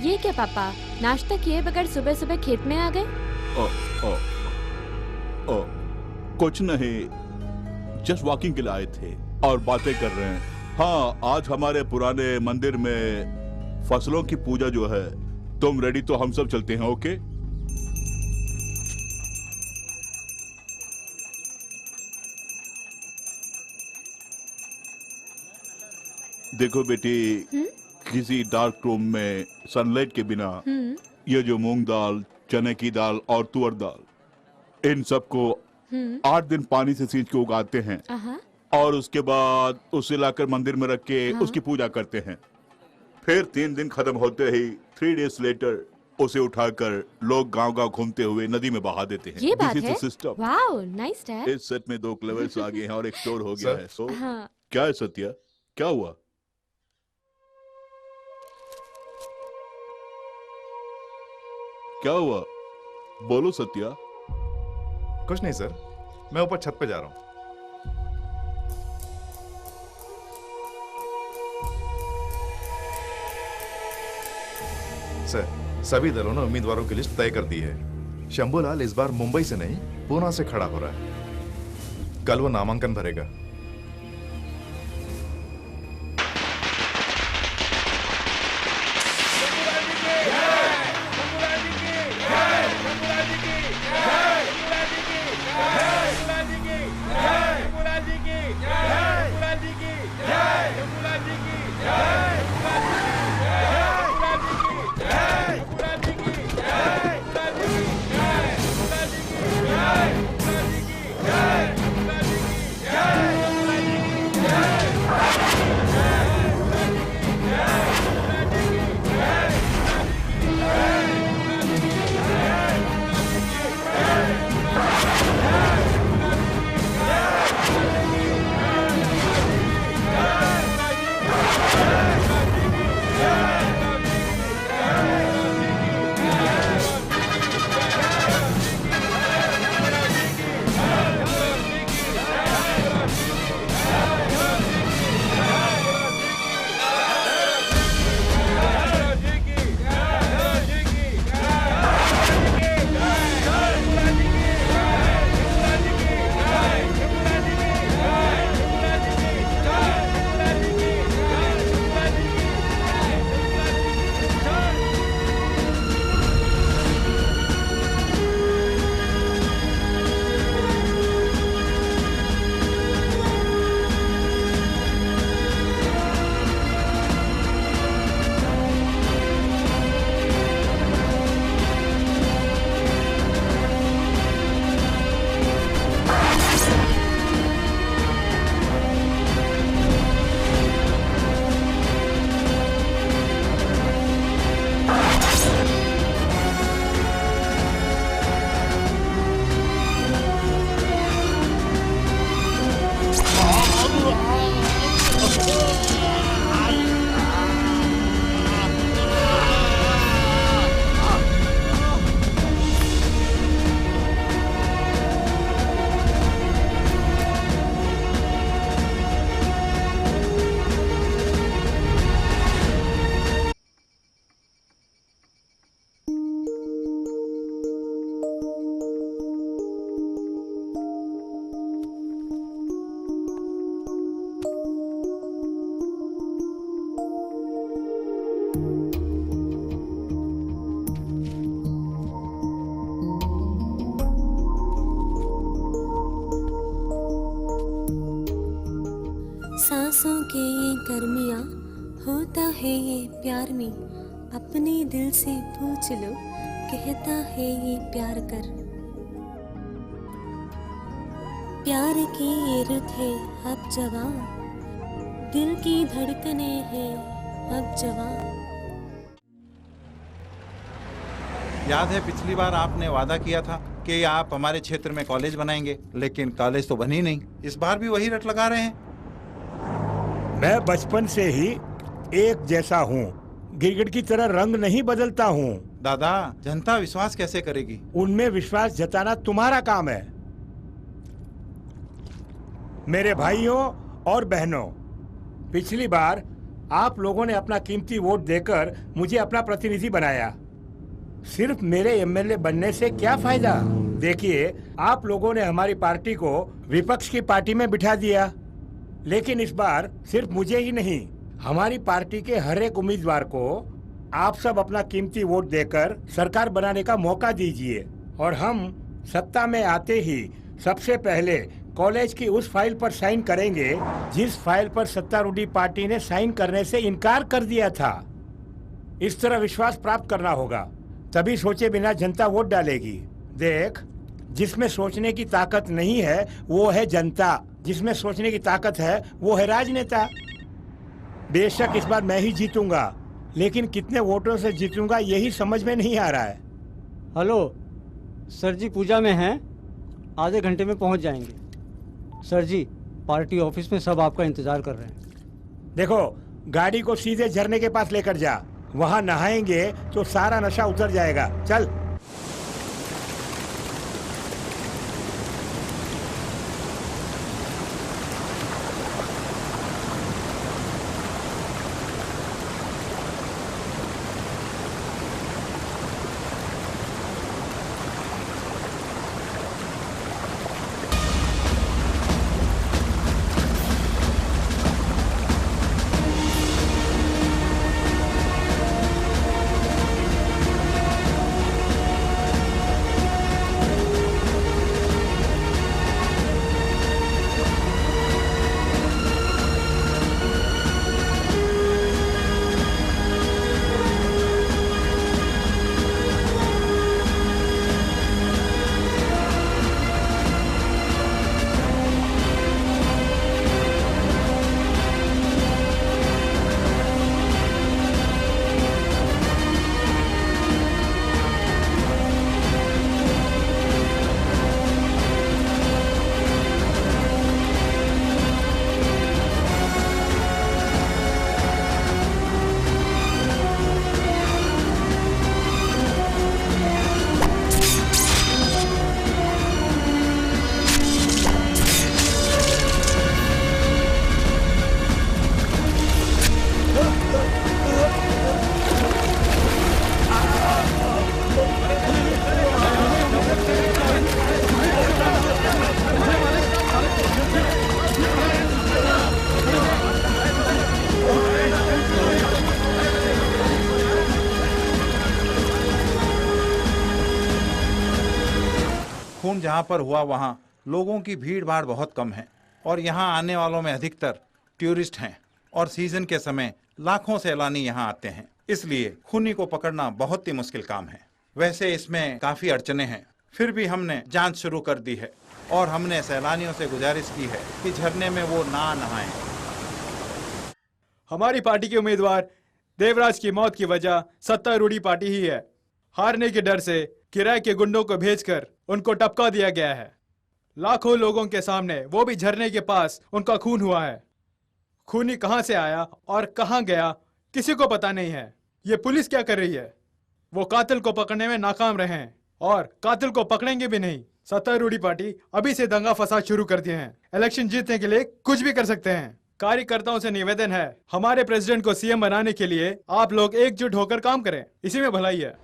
ये क्या पापा, नाश्ता किए बगैर सुबह सुबह खेत में आ गए? ओ, ओ, ओ, कुछ नहीं, जस्ट वॉकिंग के लिए आए थे और बातें कर रहे हैं। हाँ, आज हमारे पुराने मंदिर में फसलों की पूजा जो है, तुम रेडी तो हम सब चलते हैं। ओके? देखो बेटी, किसी डार्क रूम में सनलाइट के बिना ये जो मूंग दाल, चने की दाल और तुअर दाल, इन सबको 8 दिन पानी से सींच के उगाते हैं और उसके बाद उसे लाकर मंदिर में रख के उसकी पूजा करते हैं। फिर 3 दिन खत्म होते ही 3 days लेटर उसे उठाकर लोग गांव-गांव घूमते हुए नदी में बहा देते हैं। ये बात This is है? the system। Wow, nice dad. इस सेट में 2 क्लेवर्स आ गए हैं और एक स्टोर हो गया सर। है। सो हाँ। क्या है सत्या, क्या हुआ? क्या हुआ, बोलो सत्या। कुछ नहीं सर, मैं ऊपर छत पे जा रहा हूँ। सर, सभी दलों ने उम्मीदवारों की लिस्ट तय कर दी है। शंभूलाल इस बार मुंबई से नहीं, पूना से खड़ा हो रहा है। कल वो नामांकन भरेगा। सांसों के ये गर्मियाँ होता है ये प्यार में, अपने दिल से पूछ लो कहता है ये प्यार कर। प्यार की ये रुत है अब जवां, दिल की धड़कने हैं अब जवां। याद है पिछली बार आपने वादा किया था कि आप हमारे क्षेत्र में कॉलेज बनाएंगे, लेकिन कॉलेज तो बनी नहीं। इस बार भी वही रट लगा रहे हैं। मैं बचपन से ही एक जैसा हूँ, गिरगिट की तरह रंग नहीं बदलता हूँ। दादा, जनता विश्वास कैसे करेगी? उनमें विश्वास जताना तुम्हारा काम है। मेरे भाइयों और बहनों, पिछली बार आप लोगों ने अपना कीमती वोट देकर मुझे अपना प्रतिनिधि बनाया। सिर्फ मेरे एमएलए बनने से क्या फायदा? देखिए, आप लोगों ने हमारी पार्टी को विपक्ष की पार्टी में बिठा दिया, लेकिन इस बार सिर्फ मुझे ही नहीं, हमारी पार्टी के हर एक उम्मीदवार को आप सब अपना कीमती वोट देकर सरकार बनाने का मौका दीजिए और हम सत्ता में आते ही सबसे पहले कॉलेज की उस फाइल पर साइन करेंगे जिस फाइल पर सत्तारूढ़ी पार्टी ने साइन करने से इनकार कर दिया था। इस तरह विश्वास प्राप्त करना होगा, तभी सोचे बिना जनता वोट डालेगी। देख, जिसमें सोचने की ताकत नहीं है वो है जनता, जिसमें सोचने की ताकत है वो है राजनेता। बेशक इस बार मैं ही जीतूंगा, लेकिन कितने वोटों से जीतूंगा यही समझ में नहीं आ रहा है। हेलो सर जी, पूजा में हैं, आधे घंटे में पहुंच जाएंगे। सर जी, पार्टी ऑफिस में सब आपका इंतजार कर रहे हैं। देखो, गाड़ी को सीधे झरने के पास लेकर जा, वहाँ नहाएंगे तो सारा नशा उतर जाएगा। चल। खून जहाँ पर हुआ वहाँ लोगों की भीड़ भाड़ बहुत कम है और यहाँ आने वालों में अधिकतर टूरिस्ट हैं और सीजन के समय लाखों सैलानी यहाँ आते हैं, इसलिए खूनी को पकड़ना बहुत ही मुश्किल काम है। वैसे इसमें काफी अड़चने हैं, फिर भी हमने जांच शुरू कर दी है और हमने सैलानियों से गुजारिश की है कि झरने में वो ना नहाएं। हमारी पार्टी के उम्मीदवार देवराज की मौत की वजह सत्तारूढ़ी पार्टी ही है। हारने के डर से किराए के गुंडों को भेजकर उनको टपका दिया गया है। लाखों लोगों के सामने, वो भी झरने के पास, उनका खून हुआ है। खूनी कहां से आया और कहां गया किसी को पता नहीं है। ये पुलिस क्या कर रही है? वो कातिल को पकड़ने में नाकाम रहे हैं और कातिल को पकड़ेंगे भी नहीं। सत्तारूढ़ी पार्टी अभी से दंगा फसाद शुरू कर दिए हैं। इलेक्शन जीतने के लिए कुछ भी कर सकते हैं। कार्यकर्ताओं से निवेदन है, हमारे प्रेसिडेंट को सीएम बनाने के लिए आप लोग एकजुट होकर काम करें, इसी में भलाई है।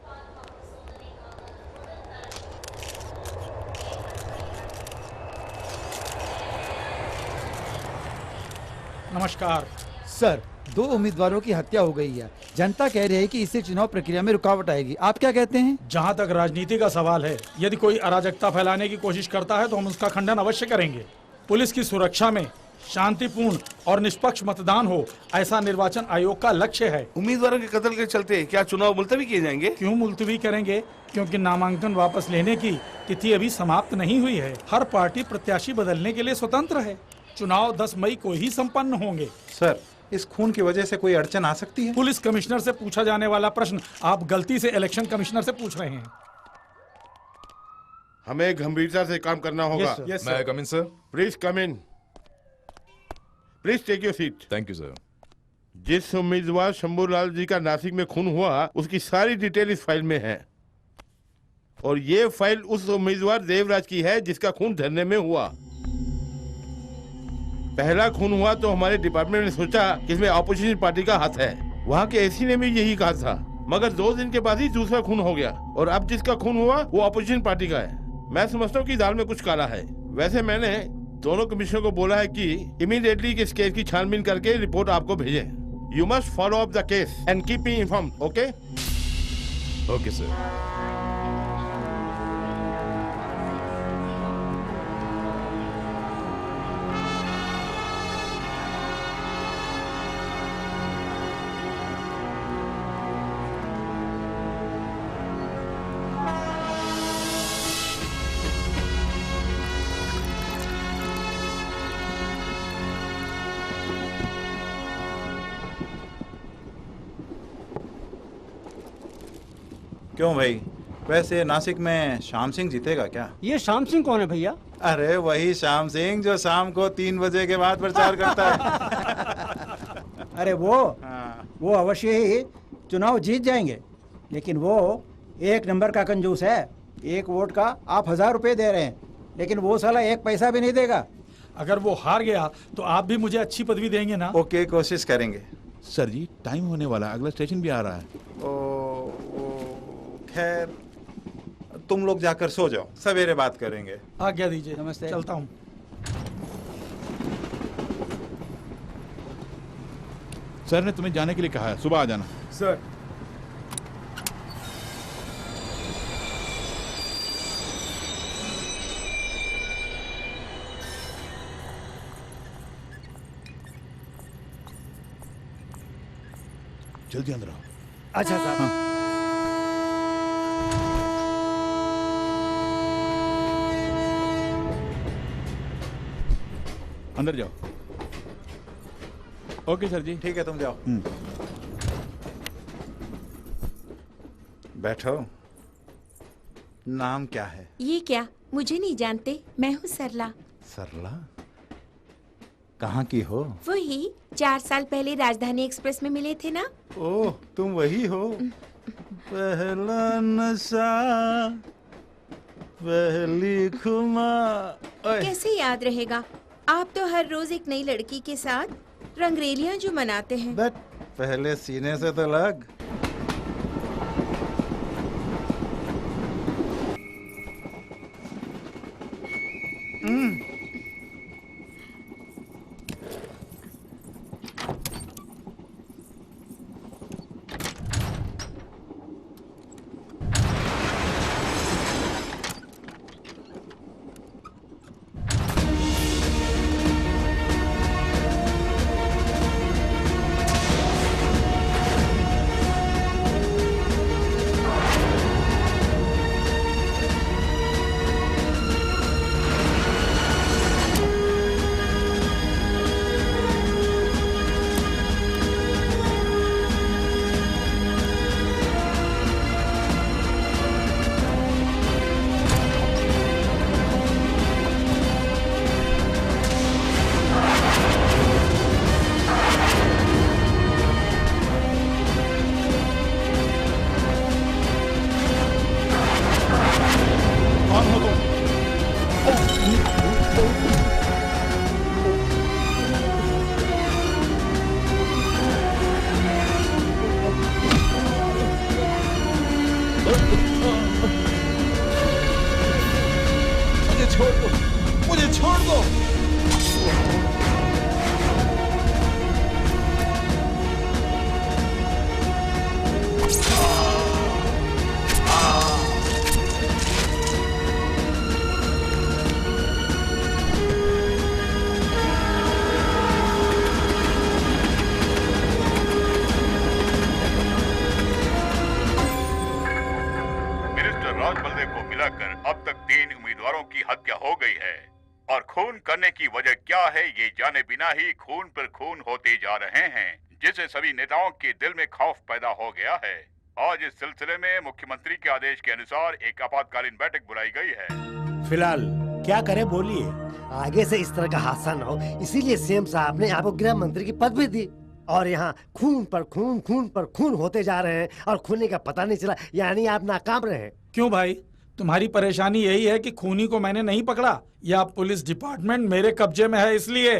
नमस्कार सर, 2 उम्मीदवारों की हत्या हो गई है। जनता कह रही है कि इससे चुनाव प्रक्रिया में रुकावट आएगी। आप क्या कहते हैं? जहां तक राजनीति का सवाल है, यदि कोई अराजकता फैलाने की कोशिश करता है तो हम उसका खंडन अवश्य करेंगे। पुलिस की सुरक्षा में शांतिपूर्ण और निष्पक्ष मतदान हो, ऐसा निर्वाचन आयोग का लक्ष्य है। उम्मीदवारों के कत्ल के चलते क्या चुनाव मुलतवी किए जाएंगे? क्यों मुलतवी करेंगे? क्योंकि नामांकन वापस लेने की तिथि अभी समाप्त नहीं हुई है। हर पार्टी प्रत्याशी बदलने के लिए स्वतंत्र है। चुनाव 10 मई को ही संपन्न होंगे। सर, इस खून की वजह से कोई अड़चन आ सकती है? पुलिस कमिश्नर से पूछा जाने वाला प्रश्न आप गलती से इलेक्शन कमिश्नर से पूछ रहे हैं। हमें गंभीरता से काम करना होगा। May I come in, sir? Please come in. Please take your seat. Thank you sir. जिस उम्मीदवार शंभूलाल जी का नासिक में खून हुआ, उसकी सारी डिटेल इस फाइल में है और ये फाइल उस उम्मीदवार देवराज की है जिसका खून झरने में हुआ। पहला खून हुआ तो हमारे डिपार्टमेंट ने सोचा कि इसमें ऑपोजिशन पार्टी का हाथ है। वहाँ के एसी ने भी यही कहा था, मगर 2 दिन के बाद ही दूसरा खून हो गया और अब जिसका खून हुआ वो ऑपोजिशन पार्टी का है। मैं समझता हूँ कि दाल में कुछ काला है। वैसे मैंने दोनों कमिश्नर को बोला है कि इमीडिएटली इस केस की छानबीन करके रिपोर्ट आपको भेजे। You must follow up the case and keep me informed, okay? Okay sir. क्यों भाई, वैसे नासिक में श्याम सिंह जीतेगा क्या? ये श्याम सिंह कौन है भैया? अरे वही श्याम सिंह जो शाम को 3 बजे के बाद प्रचार करता है। अरे वो अवश्य ही चुनाव जीत जाएंगे, लेकिन वो 1 नंबर का कंजूस है। 1 वोट का आप 1000 रुपए दे रहे हैं, लेकिन वो साला 1 पैसा भी नहीं देगा। अगर वो हार गया तो आप भी मुझे अच्छी पदवी देंगे ना? ओके, कोशिश करेंगे। सर जी टाइम होने वाला है, अगला स्टेशन भी आ रहा है। खैर तुम लोग जाकर सो जाओ, सवेरे बात करेंगे। आज्ञा दीजिए। नमस्ते। चलता हूँ। सर ने तुम्हें जाने के लिए कहा है, सुबह आ जाना। सर जल्दी अंदर आओ। अच्छा साहब। अंदर जाओ। ओके सर जी। ठीक है, तुम जाओ। बैठो। नाम क्या है? ये क्या, मुझे नहीं जानते? मैं हूँ सरला। सरला? कहाँ की हो? वही 4 साल पहले राजधानी एक्सप्रेस में मिले थे ना। ओह, तुम वही हो। पहला नशा, पहली खुमा। कैसे याद रहेगा? आप तो हर रोज एक नई लड़की के साथ रंगरेलियां जो मनाते हैं। बट पहले सीने से तो लग। मुझे छोड़ दो। मिनिस्टर राज बलदेव को मिलाकर अब तक 3 उम्मीदवारों की हत्या हो गई है और खून करने की वजह क्या है ये जाने बिना ही खून पर खून होते जा रहे हैं, जिससे सभी नेताओं के दिल में खौफ पैदा हो गया है। आज इस सिलसिले में मुख्यमंत्री के आदेश के अनुसार एक आपातकालीन बैठक बुलाई गई है। फिलहाल क्या करे बोलिए। आगे से इस तरह का हादसा न हो, इसीलिए सीएम साहब ने आपको गृह मंत्री की पद भी दी। और यहाँ खून पर खून, खून पर खून होते जा रहे हैं और खूनी का पता नहीं चला, यानी आप नाकाम रहे। क्यों भाई, तुम्हारी परेशानी यही है कि खूनी को मैंने नहीं पकड़ा या पुलिस डिपार्टमेंट मेरे कब्जे में है इसलिए?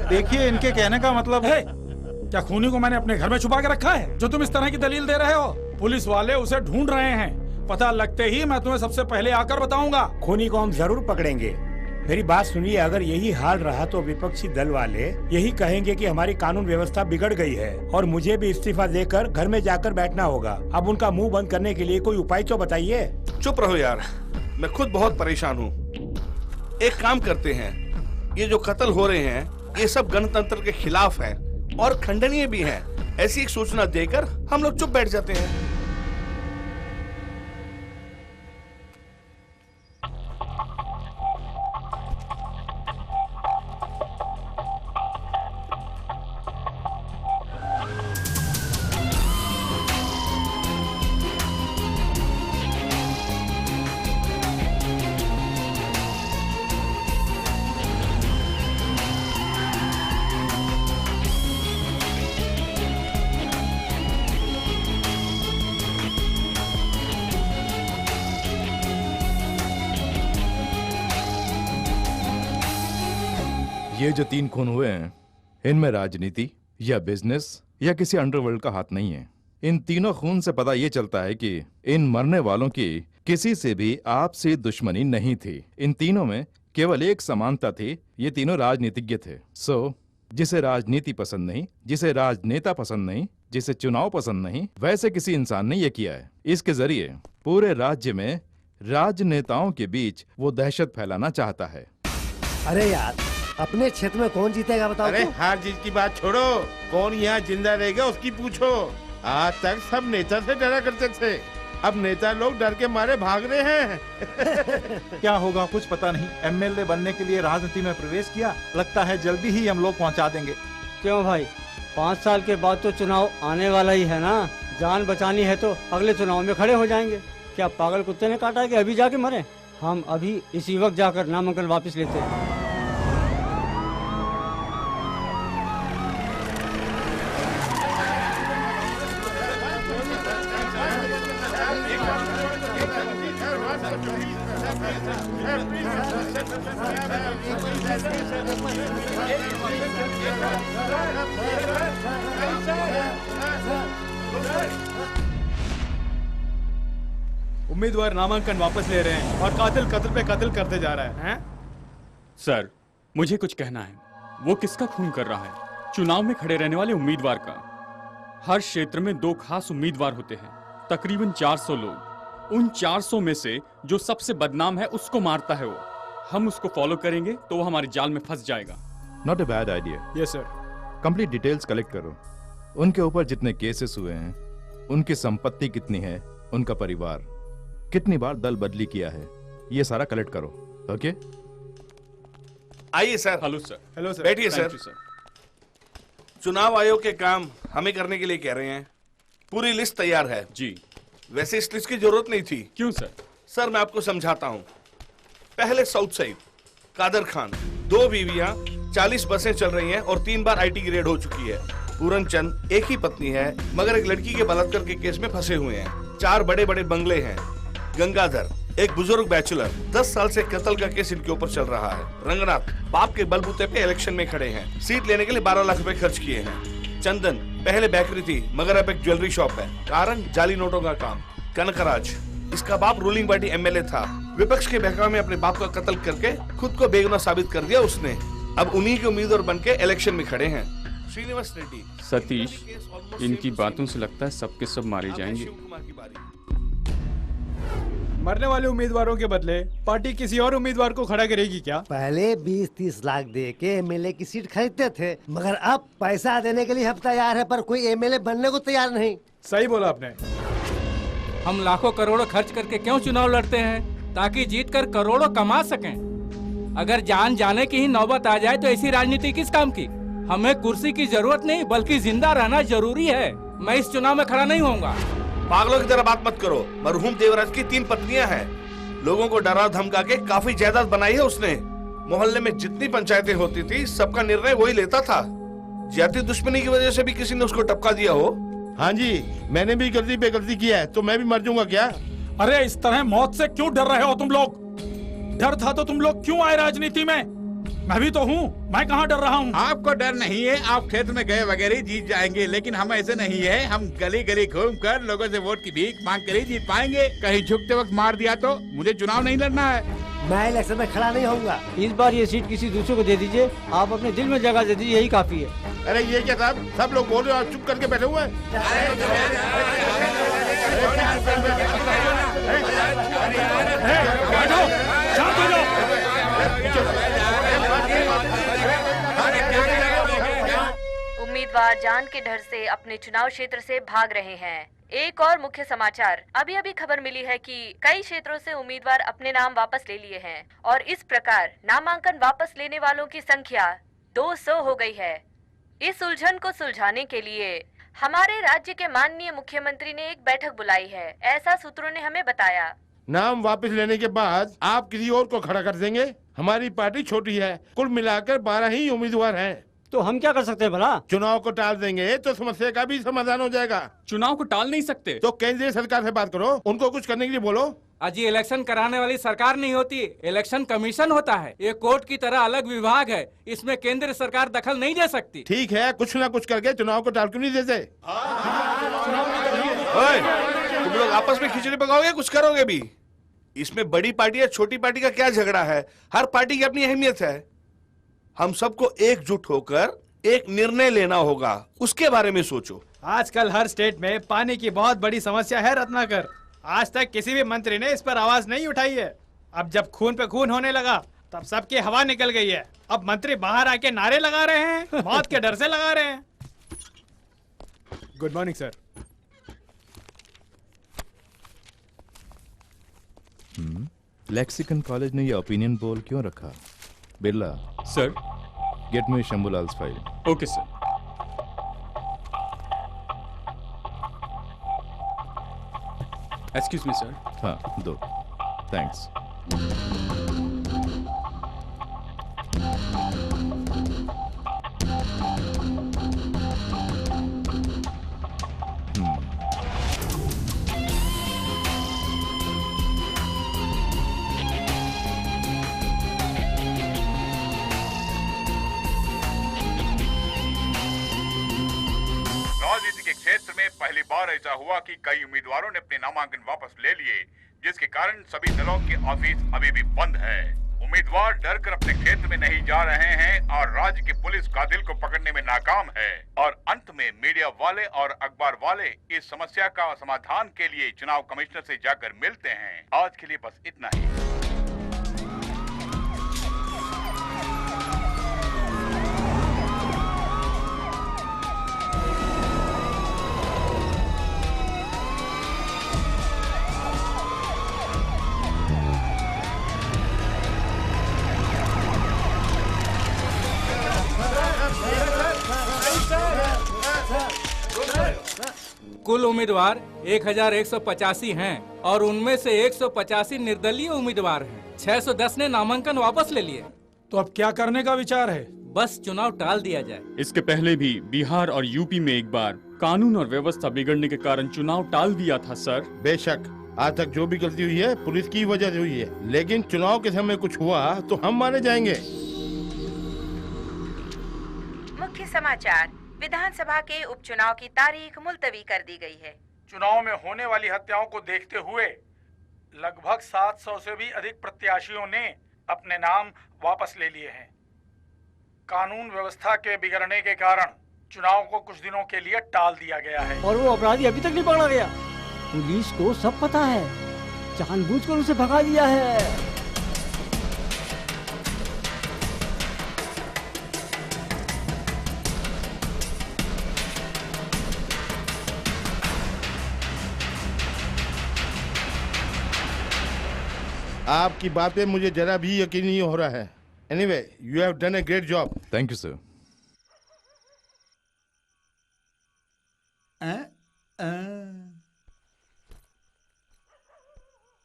देखिए, इनके कहने का मतलब है क्या खूनी को मैंने अपने घर में छुपा के रखा है जो तुम इस तरह की दलील दे रहे हो? पुलिस वाले उसे ढूंढ रहे हैं, पता लगते ही मैं तुम्हें सबसे पहले आकर बताऊंगा। खूनी को हम जरूर पकड़ेंगे। मेरी बात सुनिए, अगर यही हाल रहा तो विपक्षी दल वाले यही कहेंगे कि हमारी कानून व्यवस्था बिगड़ गई है और मुझे भी इस्तीफा देकर घर में जाकर बैठना होगा। अब उनका मुंह बंद करने के लिए कोई उपाय तो बताइए। चुप रहो यार, मैं खुद बहुत परेशान हूँ। एक काम करते हैं, ये जो कत्ल हो रहे हैं ये सब गणतंत्र के खिलाफ है और खंडनीय भी है। ऐसी एक सूचना देकर हम लोग चुप बैठ जाते हैं। ये जो 3 खून हुए हैं, इनमें राजनीति या बिजनेस या किसी अंडरवर्ल्ड का हाथ नहीं है। इन तीनों खून से पता ये चलता है कि इन मरने वालों की किसी से भी आपसी दुश्मनी नहीं थी। इन तीनों में केवल एक समानता थी, ये तीनों राजनीतिज्ञ थे। जिसे राजनीति पसंद नहीं, जिसे राजनेता पसंद नहीं, जिसे चुनाव पसंद नहीं, वैसे किसी इंसान ने ये किया है। इसके जरिए पूरे राज्य में राजनेताओं के बीच वो दहशत फैलाना चाहता है। अरे यार, अपने क्षेत्र में कौन जीतेगा बताओ? अरे हार जीत की बात छोड़ो, कौन यहाँ जिंदा रहेगा उसकी पूछो। आज तक सब नेता से डरा करते थे, अब नेता लोग डर के मारे भाग रहे हैं। क्या होगा कुछ पता नहीं। एमएलए बनने के लिए राजनीति में प्रवेश किया, लगता है जल्दी ही हम लोग पहुंचा देंगे। क्यों भाई, 5 साल के बाद तो चुनाव आने वाला ही है ना। जान बचानी है तो अगले चुनाव में खड़े हो जाएंगे। क्या पागल कुत्ते ने काटा है कि अभी जाके मरे? हम अभी इसी वक्त जाकर नामांकन वापस लेते हैं। उम्मीदवार नामांकन वापस ले रहे हैं और कातिल कत्ल पे कत्ल करते जा रहा है। सर, मुझे कुछ कहना है। वो किसका खून कर रहा है? चुनाव में खड़े रहने वाले उम्मीदवार का। हर क्षेत्र में 2 खास उम्मीदवार होते हैं, तकरीबन 400 लोग। उन 400 में से जो सबसे बदनाम है उसको मारता है वो। हम उसको फॉलो करेंगे तो वो हमारे जाल में फंस जाएगा। Not a bad idea. Yes sir. Complete details collect करो। उनके ऊपर जितने केसेस हुए हैं, उनकी संपत्ति कितनी है, उनका परिवार, कितनी बार दल बदली किया है, ये सारा कलेक्ट करो। ओके? आइए sir. Hello sir. Hello sir. बैठिए थैंक सर। You sir. चुनाव आयोग के काम हमें करने के लिए कह रहे हैं। पूरी लिस्ट तैयार है। जी। वैसे इस लिस्ट की जरूरत नहीं थी। क्यों सर? सर मैं आपको समझाता हूँ। पहले साउथ साइड कादर खान, 2 बीवियां, 40 बसें चल रही हैं और 3 बार आईटी ग्रेड हो चुकी है। पूरन चंद एक ही पत्नी है मगर एक लड़की के बलात्कार के केस में फंसे हुए हैं। 4 बड़े बड़े बंगले हैं। गंगाधर एक बुजुर्ग बैचलर, 10 साल से कत्ल का केस इनके ऊपर चल रहा है। रंगनाथ बाप के बलबूते पे इलेक्शन में खड़े हैं, सीट लेने के लिए 12 लाख रुपए खर्च किए हैं। चंदन पहले बेकरी थी मगर अब एक ज्वेलरी शॉप है। कारण जाली नोटों का काम। कनकराज, इसका बाप रूलिंग पार्टी एमएलए था, विपक्ष के बहकावे में अपने बाप का कत्ल करके खुद को बेगुनाह साबित कर दिया उसने। अब उन्हीं के उम्मीदवार बन के इलेक्शन में खड़े हैं। श्रीनिवास रेड्डी। सतीश, इनकी बातों से लगता है सबके सब मारे जाएंगे। मरने वाले उम्मीदवारों के बदले पार्टी किसी और उम्मीदवार को खड़ा करेगी क्या? पहले 20-30 लाख दे के एमएलए की सीट खरीदते थे, मगर अब पैसा देने के लिए हम तैयार है पर कोई एमएलए बनने को तैयार नहीं। सही बोला आपने। हम लाखों करोड़ों खर्च करके क्यों चुनाव लड़ते हैं? ताकि जीतकर करोड़ों कमा सकें। अगर जान जाने की ही नौबत आ जाए तो ऐसी राजनीति किस काम की? हमें कुर्सी की जरूरत नहीं बल्कि जिंदा रहना जरूरी है। मैं इस चुनाव में खड़ा नहीं होऊंगा। पागलों की तरह बात मत करो। मरहूम देवराज की 3 पत्नियां हैं। लोगों को डरा धमका के काफी जायदाद बनाई है उसने। मोहल्ले में जितनी पंचायतें होती थी सबका निर्णय वही लेता था। जाति दुश्मनी की वजह से भी किसी ने उसको टपका दिया हो? हाँ जी, मैंने भी गलती पे गलती किया है, तो मैं भी मर जाऊंगा क्या? अरे इस तरह मौत से क्यों डर रहे हो तुम लोग? डर था तो तुम लोग क्यों आए राजनीति में? मैं भी तो हूँ, मैं कहाँ डर रहा हूँ? आपको डर नहीं है, आप खेत में गए वगैरह जीत जाएंगे, लेकिन हम ऐसे नहीं है। हम गली गली घूम कर लोगों से वोट की भीख मांग कर ही जीत पाएंगे। कहीं झुकते वक्त मार दिया तो मुझे चुनाव नहीं लड़ना है। मैं इलेक्शन में खड़ा नहीं होऊंगा। इस बार ये सीट किसी दूसरे को दे दीजिए। आप अपने दिल में जगह दे दीजिए, यही काफी है। अरे ये क्या साहब, सब लोग बोल रहे हो, चुप करके बैठे हुए उम्मीदवार जान के डर से अपने चुनाव क्षेत्र से भाग रहे हैं। एक और मुख्य समाचार, अभी अभी खबर मिली है कि कई क्षेत्रों से उम्मीदवार अपने नाम वापस ले लिए हैं और इस प्रकार नामांकन वापस लेने वालों की संख्या 200 हो गई है। इस उलझन को सुलझाने के लिए हमारे राज्य के माननीय मुख्यमंत्री ने एक बैठक बुलाई है, ऐसा सूत्रों ने हमें बताया। नाम वापस लेने के बाद आप किसी और को खड़ा कर देंगे? हमारी पार्टी छोटी है, कुल मिलाकर 12 ही उम्मीदवार हैं। तो हम क्या कर सकते हैं भला? चुनाव को टाल देंगे तो समस्या का भी समाधान हो जाएगा। चुनाव को टाल नहीं सकते तो केंद्रीय सरकार से बात करो, उनको कुछ करने के लिए बोलो। अजी इलेक्शन कराने वाली सरकार नहीं होती, इलेक्शन कमीशन होता है। ये कोर्ट की तरह अलग विभाग है, इसमें केंद्र सरकार दखल नहीं दे सकती। ठीक है, कुछ ना कुछ करके चुनाव को टाल क्यों नहीं देते? तुम लोग आपस में खिचड़ी पकाओगे, कुछ करोगे भी? इसमें बड़ी पार्टी या छोटी पार्टी का क्या झगड़ा है? हर पार्टी की अपनी अहमियत है। हम सबको एकजुट होकर एक निर्णय लेना होगा, उसके बारे में सोचो। आजकल हर स्टेट में पानी की बहुत बड़ी समस्या है रत्नाकर। आज तक किसी भी मंत्री ने इस पर आवाज नहीं उठाई है। अब जब खून पे खून होने लगा तब सबकी हवा निकल गई है। अब मंत्री बाहर आके नारे लगा रहे हैं, मौत के डर से लगा रहे हैं। Good morning sir. Lexicon college ने ये ओपिनियन पोल क्यों रखा? Birla sir, get me Shambhulal's file. Okay sir. Excuse me sir. हाँ दो, थैंक्स। राजनीति के क्षेत्र में पहली बार ऐसा हुआ कि कई उम्मीदवारों ने अपने नामांकन वापस ले लिए, जिसके कारण सभी दलों के ऑफिस अभी भी बंद है। उम्मीदवार डर कर अपने क्षेत्र में नहीं जा रहे हैं और राज्य की पुलिस कातिल को पकड़ने में नाकाम है। और अंत में मीडिया वाले और अखबार वाले इस समस्या का समाधान के लिए चुनाव कमिश्नर से जाकर मिलते हैं। आज के लिए बस इतना ही। कुल उम्मीदवार 1185 हैं और उनमें से 185 निर्दलीय उम्मीदवार हैं। 610 ने नामांकन वापस ले लिए। तो अब क्या करने का विचार है? बस चुनाव टाल दिया जाए। इसके पहले भी बिहार और यूपी में एक बार कानून और व्यवस्था बिगड़ने के कारण चुनाव टाल दिया था सर। बेशक आज तक जो भी गलती हुई है पुलिस की वजह से हुई है, लेकिन चुनाव के समय कुछ हुआ तो हम माने जाएंगे। मुख्य समाचार, विधानसभा के उपचुनाव की तारीख मुलतवी कर दी गई है। चुनाव में होने वाली हत्याओं को देखते हुए लगभग 700 से भी अधिक प्रत्याशियों ने अपने नाम वापस ले लिए हैं। कानून व्यवस्था के बिगड़ने के कारण चुनाव को कुछ दिनों के लिए टाल दिया गया है। और वो अपराधी अभी तक नहीं पकड़ा गया। पुलिस को सब पता है, जानबूझकर उसे भगा दिया है। आपकी बातें मुझे जरा भी यकीन नहीं हो रहा है। Anyway, you have done a great job. Thank you sir.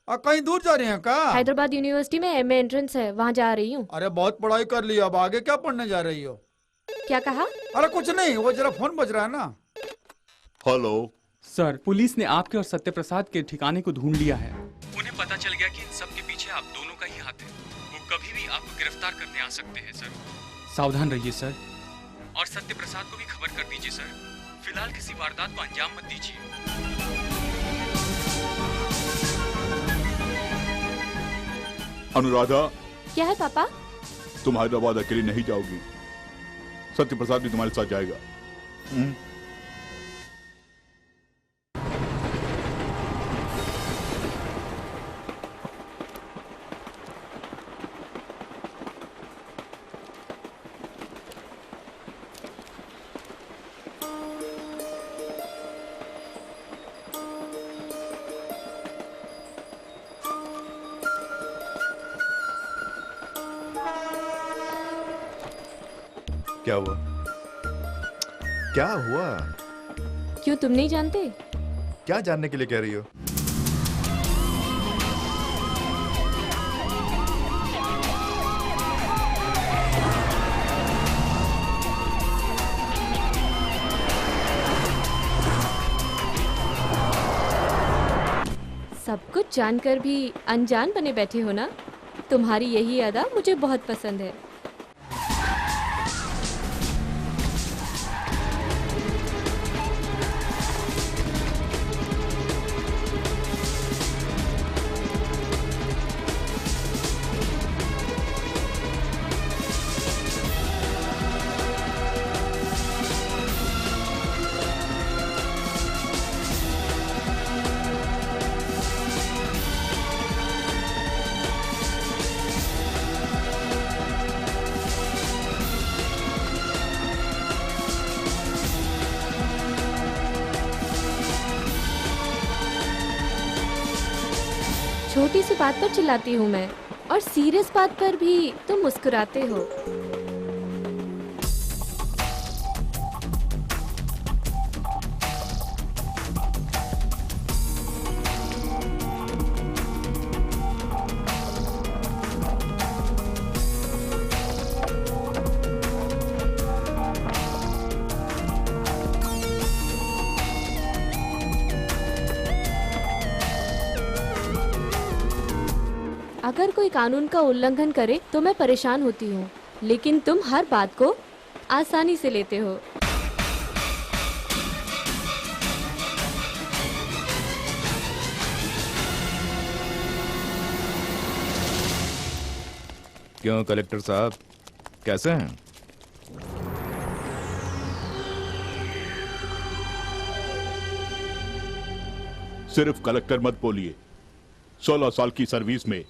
कहीं दूर जा रही हैं का? हैदराबाद यूनिवर्सिटी में एमए एंट्रेंस है, वहाँ जा रही हूँ। अरे बहुत पढ़ाई कर ली, अब आगे क्या पढ़ने जा रही हो? क्या कहा? अरे कुछ नहीं, वो जरा फोन बज रहा है ना। हेलो सर, पुलिस ने आपके और सत्यप्रसाद के ठिकाने को ढूंढ लिया है। उन्हें पता चल गया कि इन सब के पीछे आप दोनों का ही हाथ है। वो कभी भी आपको गिरफ्तार करने आ सकते हैं सर। सावधान रहिए सर। और सत्यप्रसाद को भी खबर कर दीजिए सर। फिलहाल किसी वारदात को अंजाम मत दीजिए। अनुराधा, क्या है पापा? तुम हैदराबाद अकेली नहीं जाओगी, सत्यप्रसाद भी तुम्हारे साथ जाएगा। क्या हुआ? क्या हुआ? क्यों, तुम नहीं जानते? क्या जानने के लिए कह रही हो? सब कुछ जानकर भी अनजान बने बैठे हो ना। तुम्हारी यही अदा मुझे बहुत पसंद है। छोटी सी बात पर चिल्लाती हूँ मैं, और सीरियस बात पर भी तुम मुस्कुराते हो। अगर कोई कानून का उल्लंघन करे तो मैं परेशान होती हूँ, लेकिन तुम हर बात को आसानी से लेते हो। क्यों कलेक्टर साहब, कैसे हैं? सिर्फ कलेक्टर मत बोलिए। 16 साल की सर्विस में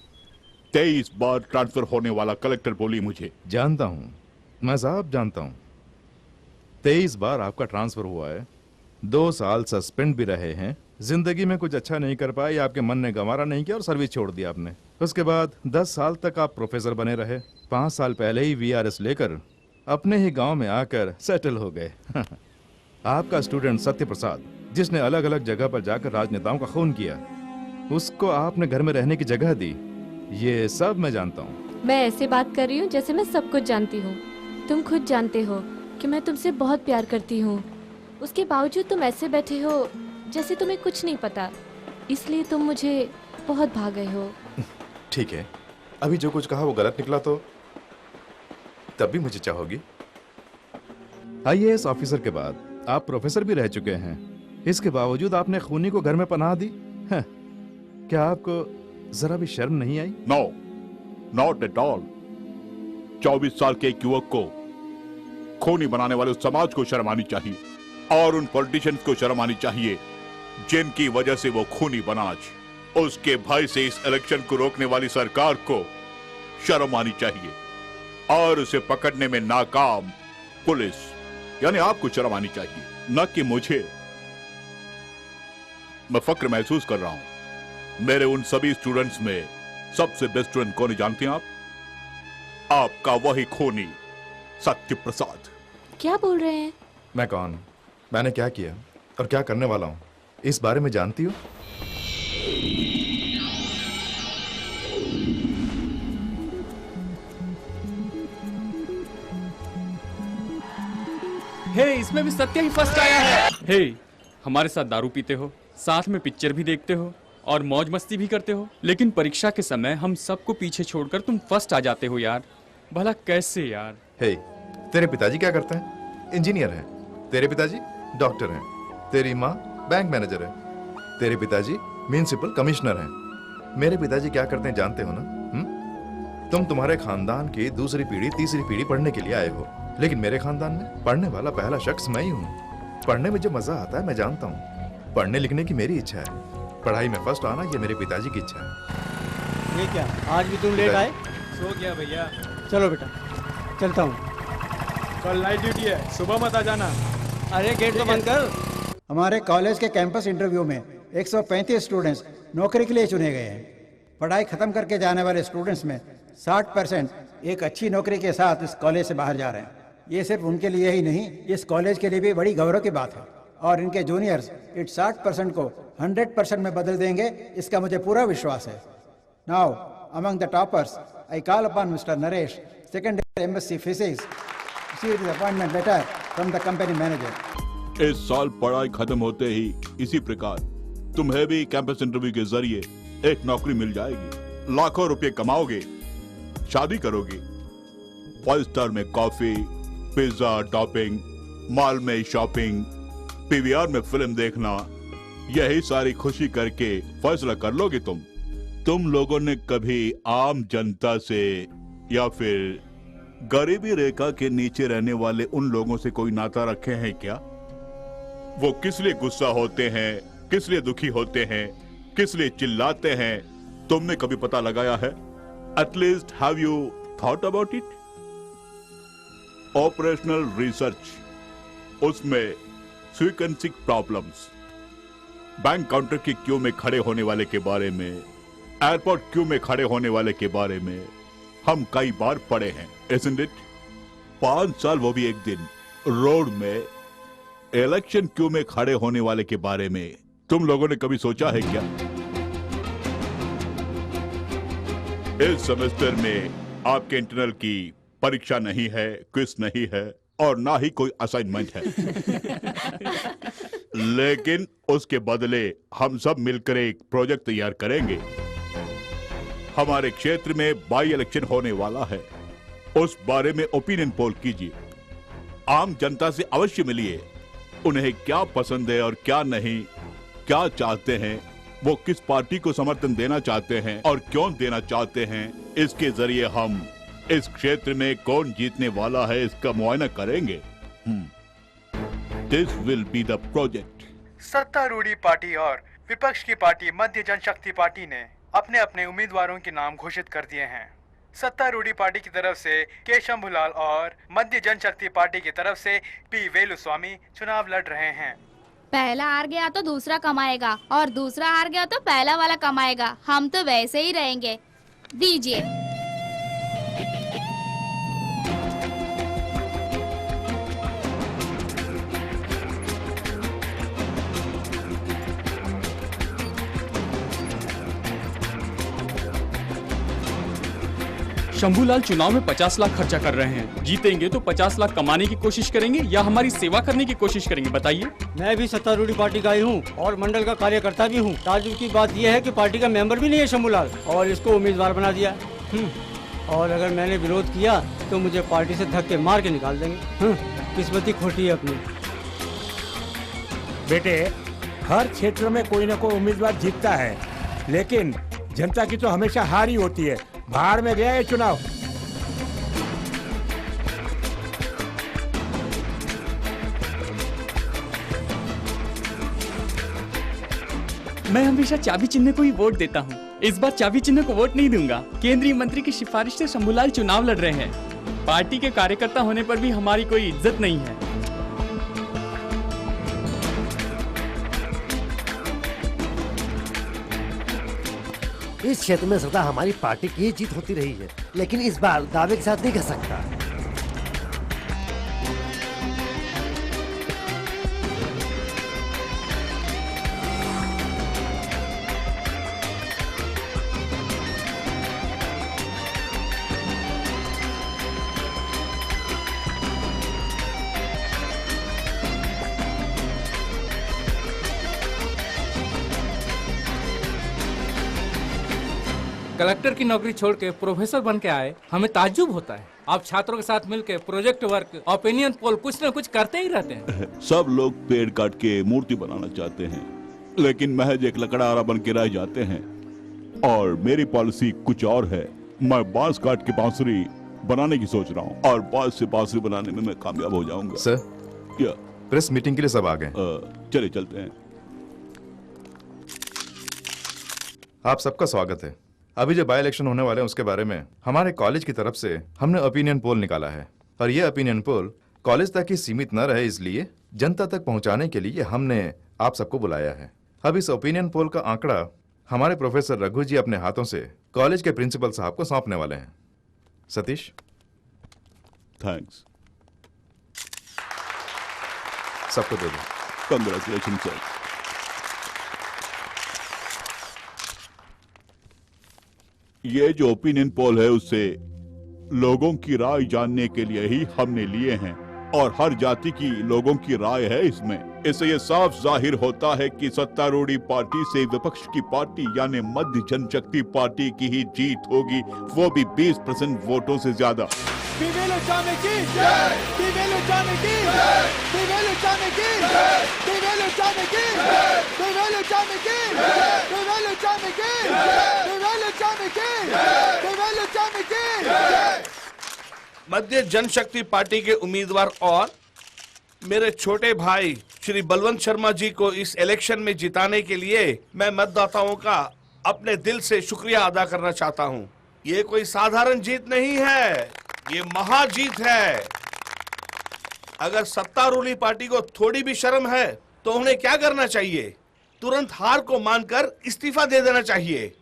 23 बार ट्रांसफर होने वाला कलेक्टर बोली मुझे। जानता हूँ मैं साहब, जानता हूँ। 23 बार आपका ट्रांसफर हुआ है, 2 साल सस्पेंड भी रहे हैं, जिंदगी में कुछ अच्छा नहीं कर पाए, आपके मन ने गंवारा नहीं किया और सर्विस छोड़ दिया आपने। उसके बाद 10 साल तक आप प्रोफेसर बने रहे। 5 साल पहले ही VRS लेकर अपने ही गांव में आकर सेटल हो गए। आपका स्टूडेंट सत्य प्रसाद, जिसने अलग अलग जगह पर जाकर राजनेताओं का खून किया, उसको आपने घर में रहने की जगह दी। ये सब मैं जानता हूँ। मैं ऐसे बात कर रही हूँ जैसे मैं सब कुछ जानती हूँ। तुम खुद जानते हो कि मैं तुमसे बहुत प्यार करती हूँ, उसके बावजूद तुम ऐसे बैठे हो जैसे तुम्हें कुछ नहीं पता। इसलिए तुम मुझे बहुत भा गए हो। ठीक है, अभी जो कुछ कहा वो गलत निकला तो तब भी मुझे चाहोगी? IAS ऑफिसर के बाद आप प्रोफेसर भी रह चुके हैं, इसके बावजूद आपने खूनी को घर में पनाह दी है। क्या आपको जरा भी शर्म नहीं आई? No, not at all. 24 साल के एक युवक को खूनी बनाने वाले उस समाज को शर्म आनी चाहिए, और उन पॉलिटिशियंस को शर्म आनी चाहिए जिनकी वजह से वो खूनी बना। आज उसके भाई से इस इलेक्शन को रोकने वाली सरकार को शर्म आनी चाहिए, और उसे पकड़ने में नाकाम पुलिस यानी आपको शर्म आनी चाहिए, न कि मुझे। मैं फक्र महसूस कर रहा हूं। मेरे उन सभी स्टूडेंट्स में सबसे बेस्ट स्टूडेंट कौन है जानते हैं आप? आपका वही खूनी सत्य प्रसाद। क्या बोल रहे हैं? मैं कौन, मैंने क्या किया और क्या करने वाला हूँ, इस बारे में जानती हो? हे, इसमें भी सत्य ही फर्स्ट आया है। हे, हमारे साथ दारू पीते हो, साथ में पिक्चर भी देखते हो और मौज मस्ती भी करते हो, लेकिन परीक्षा के समय हम सबको पीछे छोड़कर तुम फर्स्ट आ जाते हो यार। भला कैसे यार? हे, तेरे पिताजी क्या करते हैं? इंजीनियर हैं। तेरे पिताजी डॉक्टर हैं। तेरी माँ बैंक मैनेजर है। तेरे पिताजी म्युनिसिपल कमिश्नर हैं। मेरे पिताजी क्या करते हैं जानते हो ना? तुम तुम्हारे खानदान की दूसरी पीढ़ी तीसरी पीढ़ी पढ़ने के लिए आए हो, लेकिन मेरे खानदान में पढ़ने वाला पहला शख्स मैं ही हूँ। पढ़ने में जो मजा आता है मैं जानता हूँ। पढ़ने लिखने की मेरी इच्छा है, पढ़ाई में फर्स्ट आना ये मेरे पिताजी की इच्छा है। ये क्या, आज भी तुम लेट आए? सो गया भैया। चलो बेटा, चलता हूँ। कल नाइट ड्यूटी है, सुबह मत आ जाना। अरे गेट तो बंद कर। हमारे कॉलेज के कैंपस इंटरव्यू में 135 स्टूडेंट्स नौकरी के लिए चुने गए हैं। पढ़ाई खत्म करके जाने वाले स्टूडेंट्स में 60% एक अच्छी नौकरी के साथ इस कॉलेज से बाहर जा रहे हैं। ये सिर्फ उनके लिए ही नहीं, इस कॉलेज के लिए भी बड़ी गौरव की बात है। और इनके जूनियर्स इस 60% को 100% में बदल देंगे, इसका मुझे पूरा विश्वास है। Now among the toppers I call upon mister Naresh, second MSc physics, receive the appointment letter from the company manager. इस साल पढ़ाई खत्म होते ही इसी प्रकार तुम्हें भी कैंपस इंटरव्यू के जरिए एक नौकरी मिल जाएगी, लाखों रुपए कमाओगे, शादी करोगे, 5 स्टार में कॉफी, पिज्जा, टॉपिंग, मॉल में शॉपिंग, पीवीआर में फिल्म देखना, यही सारी खुशी करके फैसला कर लोगे तुम लोगों ने कभी आम जनता से या फिर गरीबी रेखा के नीचे रहने वाले उन लोगों से कोई नाता रखे हैं क्या? वो किस लिए गुस्सा होते हैं, किस लिए दुखी होते हैं, किस लिए चिल्लाते हैं, तुमने कभी पता लगाया है? At least have you thought about it? Operational research, उसमें सीक्वेंसिंग प्रॉब्लम्स, बैंक काउंटर की क्यू में खड़े होने वाले के बारे में, एयरपोर्ट क्यू में खड़े होने वाले के बारे में हम कई बार पढ़े हैं, isn't it? 5 साल, वो भी एक दिन, रोड में इलेक्शन क्यू में खड़े होने वाले के बारे में तुम लोगों ने कभी सोचा है क्या? इस सेमेस्टर में आपके इंटरनल की परीक्षा नहीं है, क्विज नहीं है और ना ही कोई असाइनमेंट है। लेकिन उसके बदले हम सब मिलकर एक प्रोजेक्ट तैयार करेंगे। हमारे क्षेत्र में बाई इलेक्शन होने वाला है, उस बारे में ओपिनियन पोल कीजिए, आम जनता से अवश्य मिलिए, उन्हें क्या पसंद है और क्या नहीं, क्या चाहते हैं, वो किस पार्टी को समर्थन देना चाहते हैं और क्यों देना चाहते हैं। इसके जरिए हम इस क्षेत्र में कौन जीतने वाला है इसका मुआयना करेंगे। This will be the project. सत्तारूढ़ी पार्टी और विपक्ष की पार्टी मध्य जनशक्ति पार्टी ने अपने अपने उम्मीदवारों के नाम घोषित कर दिए हैं। सत्तारूढ़ी पार्टी की तरफ से के शंभूलाल और मध्य जनशक्ति पार्टी की तरफ से पी वेलुस्वामी चुनाव लड़ रहे हैं। पहला हार गया तो दूसरा कमाएगा और दूसरा हार गया तो पहला वाला कमाएगा। हम तो वैसे ही रहेंगे। दीजिए। शंभूलाल चुनाव में 50 लाख खर्चा कर रहे हैं। जीतेंगे तो 50 लाख कमाने की कोशिश करेंगे या हमारी सेवा करने की कोशिश करेंगे, बताइए। मैं भी सत्तारूढ़ी पार्टी का ही हूँ और मंडल का कार्यकर्ता भी हूँ। ताज्जुब की बात यह है कि पार्टी का मेंबर भी नहीं है शंभूलाल और इसको उम्मीदवार बना दिया। और अगर मैंने विरोध किया तो मुझे पार्टी से धक्के मार के निकाल देंगे। किस्मती खोटी है अपनी। बेटे, हर क्षेत्र में कोई न कोई उम्मीदवार जीतता है, लेकिन जनता की तो हमेशा हार ही होती है। बाहर में गया ये चुनाव। मैं हमेशा चाबी चिन्ह को ही वोट देता हूँ। इस बार चाबी चिन्ह को वोट नहीं दूंगा। केंद्रीय मंत्री की सिफारिश से शंभूलाल चुनाव लड़ रहे हैं। पार्टी के कार्यकर्ता होने पर भी हमारी कोई इज्जत नहीं है। इस क्षेत्र में सदा हमारी पार्टी की ही जीत होती रही है, लेकिन इस बार दावे के साथ नहीं कह सकता। कलेक्टर की नौकरी छोड़ के प्रोफेसर बन के आए, हमें ताज्जुब होता है। आप छात्रों के साथ मिलकर प्रोजेक्ट वर्क, ओपिनियन पोल कुछ न कुछ करते ही रहते हैं। सब लोग पेड़ काट के मूर्ति बनाना चाहते हैं, लेकिन महज एक लकड़हारा बन के रह जाते हैं। और मेरी पॉलिसी कुछ और है। मैं बांस काट के बांसुरी बनाने की सोच रहा हूँ और बांस से बांसुरी बनाने में मैं कामयाब हो जाऊंगा। सर, क्या प्रेस मीटिंग के लिए सब आ गए? चले चलते हैं। आप सबका स्वागत है। अभी जो बाई इलेक्शन होने वाले हैं उसके बारे में हमारे कॉलेज की तरफ से हमने ओपिनियन पोल निकाला है और ये ओपिनियन पोल कॉलेज तक ही सीमित न रहे, इसलिए जनता तक पहुंचाने के लिए हमने आप सबको बुलाया है। अब इस ओपिनियन पोल का आंकड़ा हमारे प्रोफेसर रघु जी अपने हाथों से कॉलेज के प्रिंसिपल साहब को सौंपने वाले हैं। सतीश, थैंक्स। सबको दे दो। Congratulation sir. ये जो ओपिनियन पोल है उससे लोगों की राय जानने के लिए ही हमने लिए हैं और हर जाति की लोगों की राय है इसमें। इससे ये साफ जाहिर होता है कि सत्तारूढ़ी पार्टी से विपक्ष की पार्टी यानी मध्य जनशक्ति पार्टी की ही जीत होगी, वो भी 20% वोटों से ज्यादा। दिवेलो चाने की जय, दिवेलो चाने की जय, दिवेलो चाने की जय, दिवेलो चाने की जय, दिवेलो चाने की जय, दिवेलो चाने की जय, दिवेलो चाने की जय, दिवेलो चाने की जय। मध्य जनशक्ति पार्टी के उम्मीदवार और मेरे छोटे भाई श्री बलवंत शर्मा जी को इस इलेक्शन में जिताने के लिए मैं मतदाताओं का अपने दिल से शुक्रिया अदा करना चाहता हूं। ये कोई साधारण जीत नहीं है, ये महाजीत है। अगर सत्तारूढ़ी पार्टी को थोड़ी भी शर्म है तो उन्हें क्या करना चाहिए? तुरंत हार को मानकर इस्तीफा दे देना चाहिए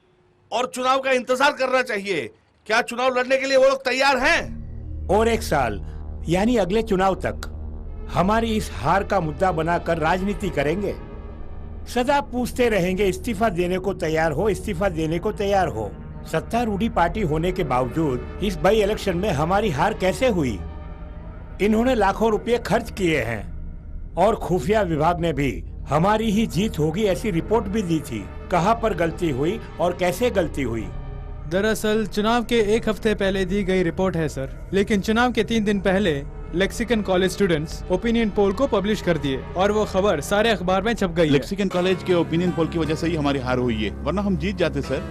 और चुनाव का इंतजार करना चाहिए। क्या चुनाव लड़ने के लिए वो लोग तैयार हैं? और 1 साल यानी अगले चुनाव तक हमारी इस हार का मुद्दा बनाकर राजनीति करेंगे। सदा पूछते रहेंगे इस्तीफा देने को तैयार हो, इस्तीफा देने को तैयार हो। सत्तारूढ़ी पार्टी होने के बावजूद इस बाई इलेक्शन में हमारी हार कैसे हुई? इन्होंने लाखों रुपए खर्च किए हैं और खुफिया विभाग ने भी हमारी ही जीत होगी ऐसी रिपोर्ट भी दी थी। कहां पर गलती हुई और कैसे गलती हुई? दरअसल चुनाव के 1 हफ्ते पहले दी गई रिपोर्ट है सर, लेकिन चुनाव के 3 दिन पहले lexicon college students opinion poll को पब्लिश कर दिए और वो खबर सारे अखबार में छप गई। लेक्सिकन कॉलेज के ओपिनियन पोल की वजह से ही हमारी हार हुई है, वरना हम जीत जाते सर।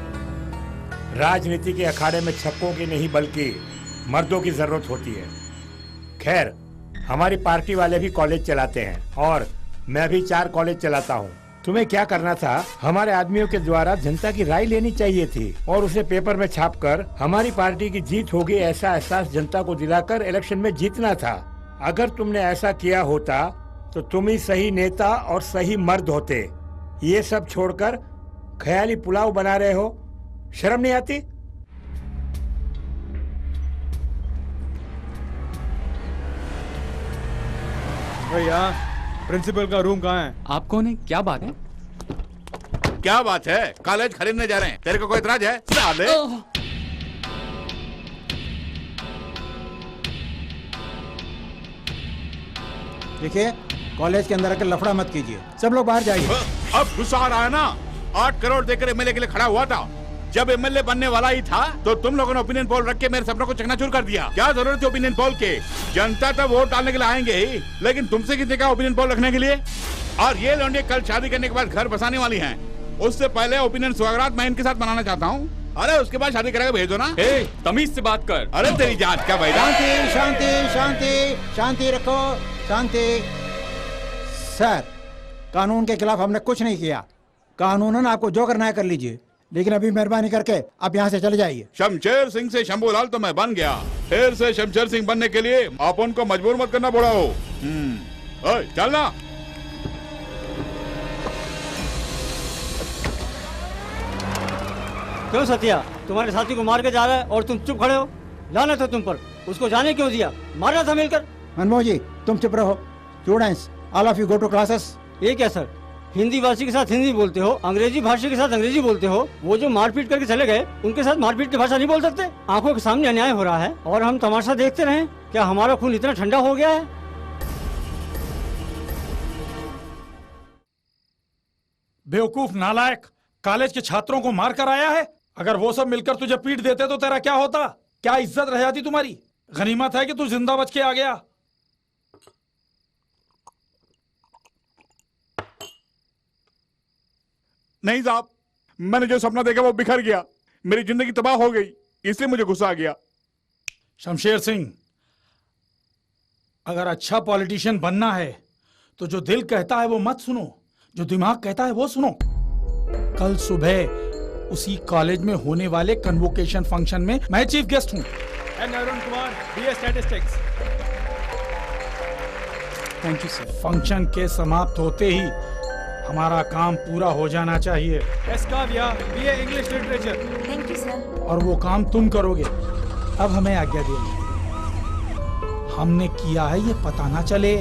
राजनीति के अखाड़े में छक्कों की नहीं बल्कि मर्दों की जरूरत होती है। खैर, हमारी पार्टी वाले भी कॉलेज चलाते हैं और मैं भी 4 कॉलेज चलाता हूँ। तुम्हें क्या करना था? हमारे आदमियों के द्वारा जनता की राय लेनी चाहिए थी और उसे पेपर में छापकर हमारी पार्टी की जीत होगी ऐसा एहसास जनता को दिलाकर इलेक्शन में जीतना था। अगर तुमने ऐसा किया होता तो तुम ही सही नेता और सही मर्द होते। ये सब छोड़कर ख्याली पुलाव बना रहे हो, शर्म नहीं आती? भैया, प्रिंसिपल का रूम कहाँ है? आप कौन है? क्या बात है? क्या बात है? कॉलेज खरीदने जा रहे हैं, तेरे को कोई इतराज है? साले। देखिए, कॉलेज के अंदर आकर लफड़ा मत कीजिए, सब लोग बाहर जाइए। अब गुस्सा आ रहा है ना? 8 करोड़ देकर एमएलए के लिए खड़ा हुआ था। जब एमएलए बनने वाला ही था तो तुम लोगों ने ओपिनियन पोल रख के मेरे सपनों को चकनाचूर कर दिया। क्या जरूरत है ओपिनियन पोल के? जनता तो वोट डालने के लिए आएंगे ही, लेकिन तुमसे कितने का ओपिनियन पोल रखने के लिए? और ये लौंडे कल शादी करने के बाद घर बसाने वाली हैं। उससे पहले ओपिनियन सौगात मैं इनके साथ बनाना चाहता हूँ। अरे उसके बाद शादी करेगा, भेज दो ना। तमीज से बात कर। अरे तेरी जांच क्या भाई? शांति शांति शांति शांति रखो, शांति। सर, कानून के खिलाफ हमने कुछ नहीं किया। कानूनन आपको जो करना है कर लीजिए, लेकिन अभी मेहरबानी करके आप यहाँ से चले जाइए। शमशेर सिंह से शंभूलाल तो मैं बन गया, फिर से शमशेर सिंह बनने के लिए आप उनको मजबूर मत करना पड़ा हो। चलना। क्यों सत्या, तुम्हारे साथी को मार के जा रहा है और तुम चुप खड़े हो? लानत है तुम पर, उसको जाने क्यों दिया? मारना था मिलकर। मनमोहन जी, तुम चुप रहो। Students, all of you go to classes. ये क्या सर, हिंदी भाषी के साथ हिंदी बोलते हो, अंग्रेजी भाषी के साथ अंग्रेजी बोलते हो। वो जो मारपीट करके चले गए, उनके साथ मारपीट की भाषा नहीं बोल सकते? आंखों के सामने अन्याय हो रहा है और हम तमाशा देखते रहे? क्या हमारा खून इतना ठंडा हो गया है? बेवकूफ नालायक, कॉलेज के छात्रों को मार कर आया है। अगर वो सब मिलकर तुझे पीट देते तो तेरा क्या होता? क्या इज्जत रह जाती तुम्हारी? गनीमत है कि तू जिंदा बच के आ गया। नहीं साहब, मैंने जो सपना देखा वो बिखर गया, मेरी जिंदगी तबाह हो गई, इसलिए मुझे गुस्सा आ गया। शमशेर सिंह, अगर अच्छा पॉलिटिशियन बनना है तो जो दिल कहता है वो मत सुनो, जो दिमाग कहता है वो सुनो। कल सुबह उसी कॉलेज में होने वाले कन्वोकेशन फंक्शन में मैं चीफ गेस्ट हूँ। Arun Kumar, BA statistics. Thank you sir. Function के समाप्त होते ही हमारा काम पूरा हो जाना चाहिए। S Kavya, BA English literature. Thank you sir. और वो काम तुम करोगे। अब हमें आज्ञा दीजिए, हमने किया है ये पता ना चले।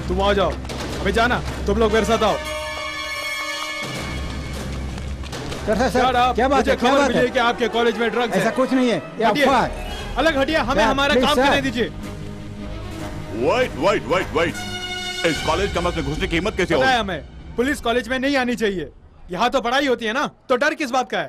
तुम आ जाओ। मैं जाना, तुम लोग मेरे साथ आओ। सर क्या बात है? खबर मिली कि आपके कॉलेज में ड्रग्स है। ऐसा कुछ नहीं है, ये अफवाह है। अलग हटिए, हमें हमारा काम करने दीजिए। वेट, इस कॉलेज कमरे में घुसने की हिम्मत कैसे पता है होगी? हमें, पुलिस कॉलेज में नहीं आनी चाहिए। यहाँ तो पढ़ाई होती है ना, तो डर किस बात का है?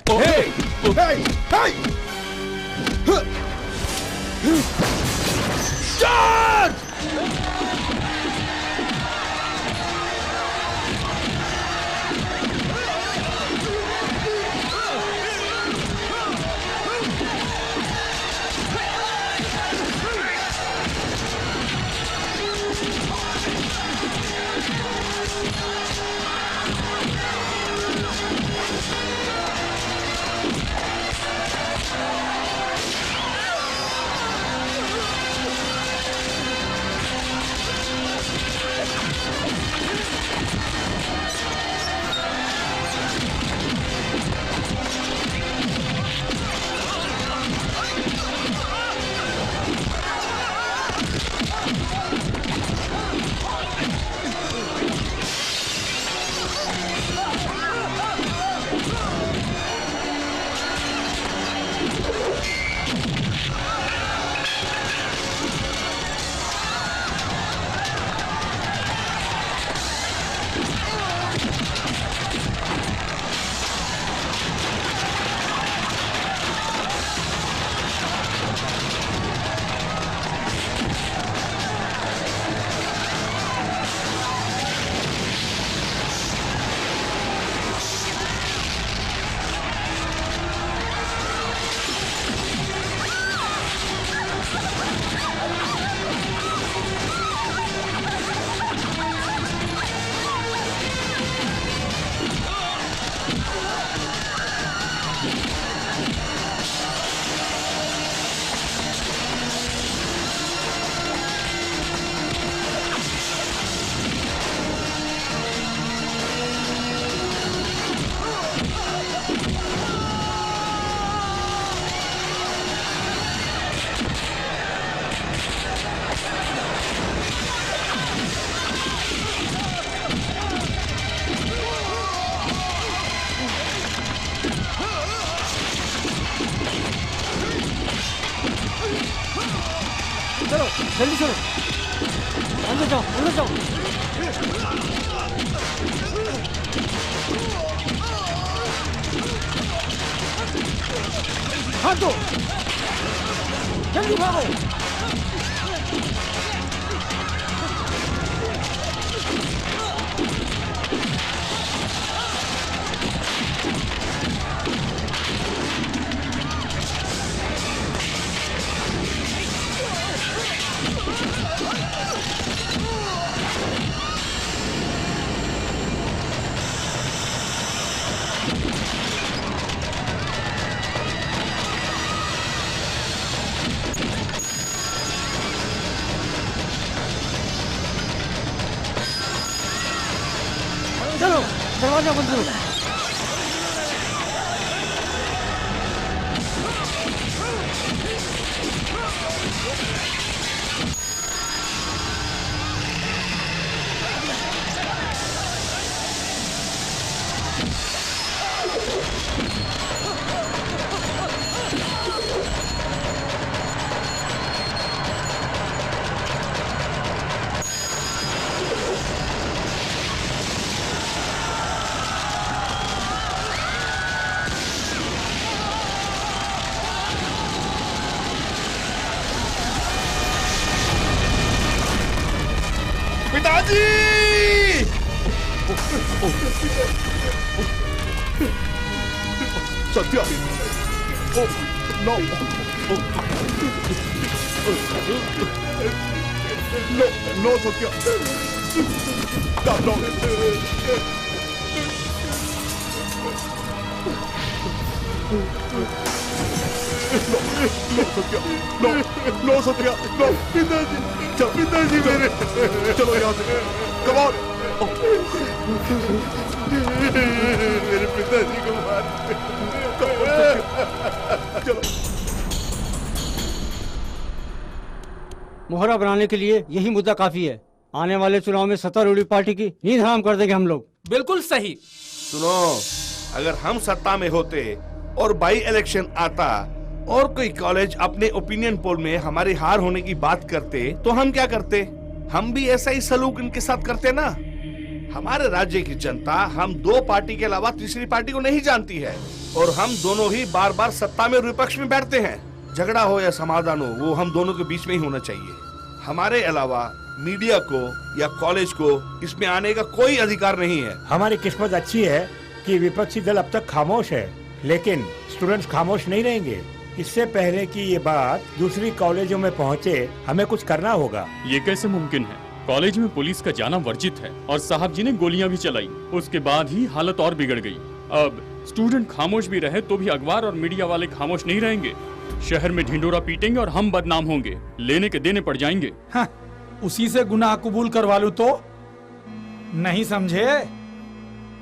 चलो जल्दी चलो, अंदर जाओ, अंदर जाओ। हाथ दो, जल्दी भागो। चलो दरवाजा बंद करो। पिताजी! Satya! No! No Satya! No! No Satya! No Satya! No! पिताजी! पिताजी मेरे! चलो यहाँ से! Come on! मेरे पिताजी को मार! चलो! मोहरा बनाने के लिए यही मुद्दा काफी है। आने वाले चुनाव में सत्तारूढ़ी पार्टी की नींद हराम कर देंगे हम लोग। बिल्कुल सही। सुनो, अगर हम सत्ता में होते और बाई इलेक्शन आता और कोई कॉलेज अपने ओपिनियन पोल में हमारी हार होने की बात करते तो हम क्या करते? हम भी ऐसा ही सलूक इनके साथ करते ना। हमारे राज्य की जनता हम दो पार्टी के अलावा तीसरी पार्टी को नहीं जानती है और हम दोनों ही बार बार सत्ता में और विपक्ष में बैठते हैं। झगड़ा हो या समाधान हो, वो हम दोनों के बीच में ही होना चाहिए। हमारे अलावा मीडिया को या कॉलेज को इसमें आने का कोई अधिकार नहीं है। हमारी किस्मत अच्छी है कि विपक्षी दल अब तक खामोश है, लेकिन स्टूडेंट्स खामोश नहीं रहेंगे। इससे पहले कि ये बात दूसरी कॉलेजों में पहुंचे, हमें कुछ करना होगा। ये कैसे मुमकिन है? कॉलेज में पुलिस का जाना वर्जित है और साहब जी ने गोलियां भी चलाई। उसके बाद ही हालत और बिगड़ गई। अब स्टूडेंट खामोश भी रहे तो भी अखबार और मीडिया वाले खामोश नहीं रहेंगे। शहर में ढिंडोरा पीटेंगे और हम बदनाम होंगे, लेने के देने पड़ जाएंगे। हाँ, उसी से गुनाह कबूल करवा लूं तो नहीं समझे?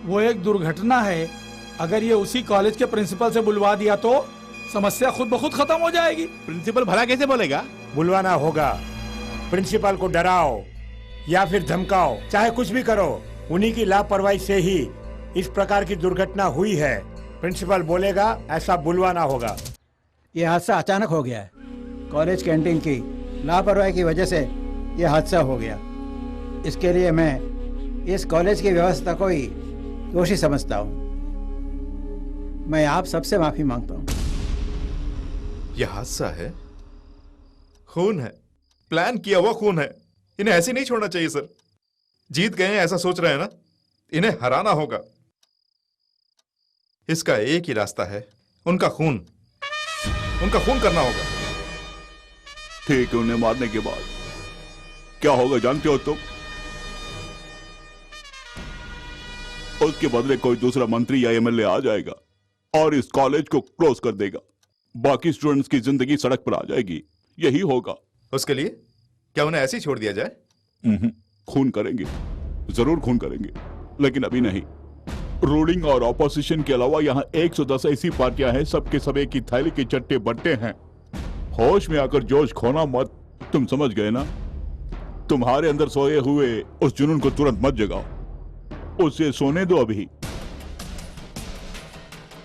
वो एक दुर्घटना है। अगर ये उसी कॉलेज के प्रिंसिपल से बुलवा दिया तो समस्या खुद ब खुद खत्म हो जाएगी। प्रिंसिपल भला कैसे बोलेगा? बुलवाना होगा। प्रिंसिपल को डराओ या फिर धमकाओ, चाहे कुछ भी करो। उन्हीं की लापरवाही से ही इस प्रकार की दुर्घटना हुई है। प्रिंसिपल बोलेगा, ऐसा बुलवाना होगा। ये हादसा अचानक हो गया है। कॉलेज कैंटीन की लापरवाही की वजह से ये हादसा हो गया। इसके लिए मैं इस कॉलेज की व्यवस्था को ही दोषी समझता हूँ। मैं आप सबसे माफी मांगता हूँ। यह हादसा है, खून है, प्लान किया हुआ खून है। इन्हें ऐसे नहीं छोड़ना चाहिए सर। जीत गए हैं ऐसा सोच रहे हैं ना, इन्हें हराना होगा। इसका एक ही रास्ता है, उनका खून करना होगा। ठीक है, उन्हें मारने के बाद क्या होगा जानते हो तुम? उसके बदले कोई दूसरा मंत्री या एमएलए आ जाएगा और इस कॉलेज को क्लोज कर देगा। बाकी स्टूडेंट्स की जिंदगी सड़क पर आ जाएगी। यही होगा। उसके लिए क्या उन्हें ऐसे ही छोड़ दिया जाए? खून करेंगे, जरूर खून करेंगे, लेकिन अभी नहीं। रूलिंग और ऑपोजिशन के अलावा यहाँ 110 ऐसी पार्टियां हैं, सबके सब एक ही थैली के चट्टे बट्टे हैं। होश में आकर जोश खोना मत। तुम समझ गए ना? तुम्हारे अंदर सोए हुए उस जुनून को तुरंत मत जगाओ, उसे सोने दो अभी।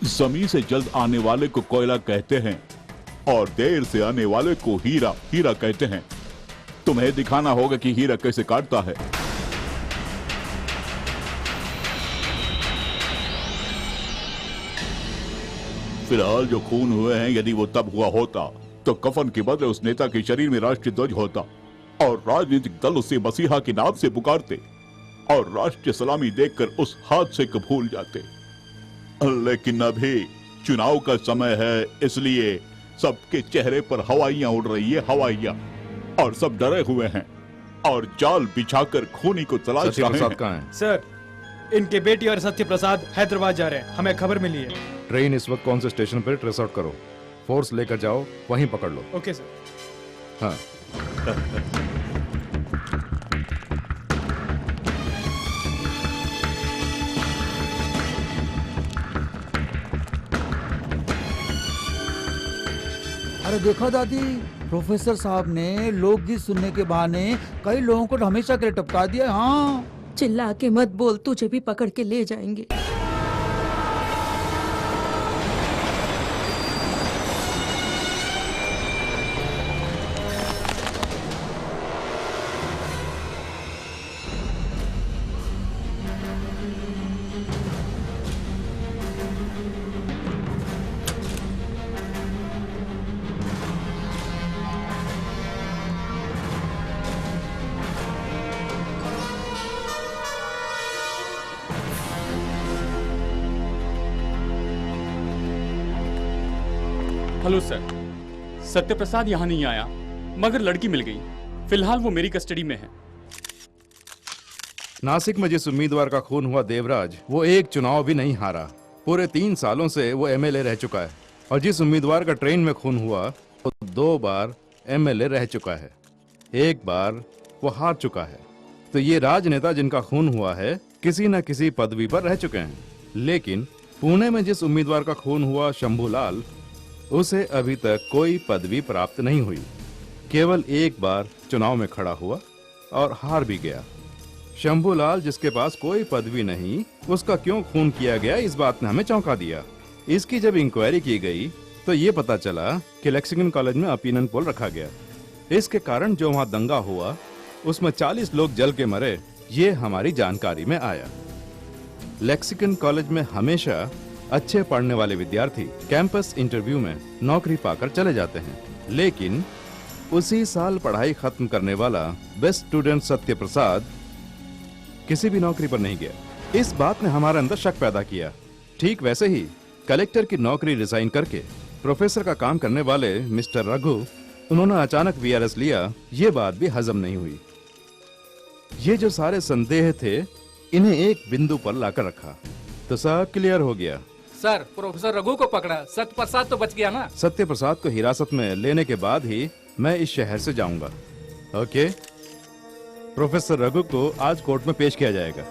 जमीन से जल्द आने वाले को कोयला कहते हैं और देर से आने वाले को हीरा कहते हैं। तुम्हें दिखाना होगा कि हीरा कैसे काटता है। फिलहाल जो खून हुए हैं, यदि वो तब हुआ होता तो कफन के बदले उस नेता के शरीर में राष्ट्रीय ध्वज होता और राजनीतिक दल उसे मसीहा के नाम से पुकारते और राष्ट्रीय सलामी देकर उस हादसे को भूल जाते। लेकिन अभी चुनाव का समय है, इसलिए सबके चेहरे पर हवाइयां उड़ रही है, हवाइयां, और सब डरे हुए हैं और जाल बिछाकर खूनी को तलाश रहे हैं। सर, इनके बेटी और सत्य प्रसाद हैदराबाद जा रहे हैं, हमें खबर मिली है। ट्रेन इस वक्त कौन से स्टेशन पर ट्रेस आउट करो, फोर्स लेकर जाओ, वहीं पकड़ लो। Okay sir. हाँ। अरे देखो दादी, प्रोफेसर साहब ने लोकगीत सुनने के बहाने कई लोगों को हमेशा के लिए टपका दिया। हाँ, चिल्ला के मत बोल, तुझे भी पकड़ के ले जाएंगे। हेलो सर, सत्यप्रसाद यहाँ नहीं आया, मगर लड़की मिल गई। फिलहाल वो मेरी कस्टडी में है। नासिक में जिस उम्मीदवार का खून हुआ देवराज, वो एक चुनाव भी नहीं हारा। पूरे 3 सालों से वो एमएलए रह चुका है। और जिस उम्मीदवार का ट्रेन में खून हुआ, वो 2 बार एमएलए रह चुका है। 1 बार वो हार चुका है। तो ये राजनेता जिनका खून हुआ है, किसी न किसी पदवी पर रह चुके हैं। लेकिन पुणे में जिस उम्मीदवार का खून हुआ, शंभूलाल, उसे अभी तक कोई पदवी प्राप्त नहीं हुई। केवल 1 बार चुनाव में खड़ा हुआ और हार भी गया। शंभूलाल, जिसके पास कोई पदवी नहीं, उसका क्यों खून किया गया, इस बात ने हमें चौंका दिया। इसकी जब इंक्वायरी की गई तो ये पता चला कि लेक्सिंगटन कॉलेज में ओपिनियन पोल रखा गया। इसके कारण जो वहाँ दंगा हुआ उसमें 40 लोग जल के मरे, ये हमारी जानकारी में आया। लेक्सिंगटन कॉलेज में हमेशा अच्छे पढ़ने वाले विद्यार्थी कैंपस इंटरव्यू में नौकरी पाकर चले जाते हैं, लेकिन उसी साल पढ़ाई खत्म करने वाला बेस्ट स्टूडेंट सत्य प्रसाद किसी भी नौकरी पर नहीं गया। इस बात ने हमारे अंदर शक पैदा किया। ठीक वैसे ही कलेक्टर की नौकरी रिजाइन करके प्रोफेसर का काम करने वाले मिस्टर रघु, उन्होंने अचानक वीआरएस लिया। ये बात भी हजम नहीं हुई। ये जो सारे संदेह थे, इन्हें एक बिंदु पर लाकर रखा तो सब क्लियर हो गया। सर, प्रोफेसर रघु को पकड़ा, सत्य प्रसाद तो बच गया ना? सत्य प्रसाद को हिरासत में लेने के बाद ही मैं इस शहर से जाऊंगा। ओके, प्रोफेसर रघु को आज कोर्ट में पेश किया जाएगा।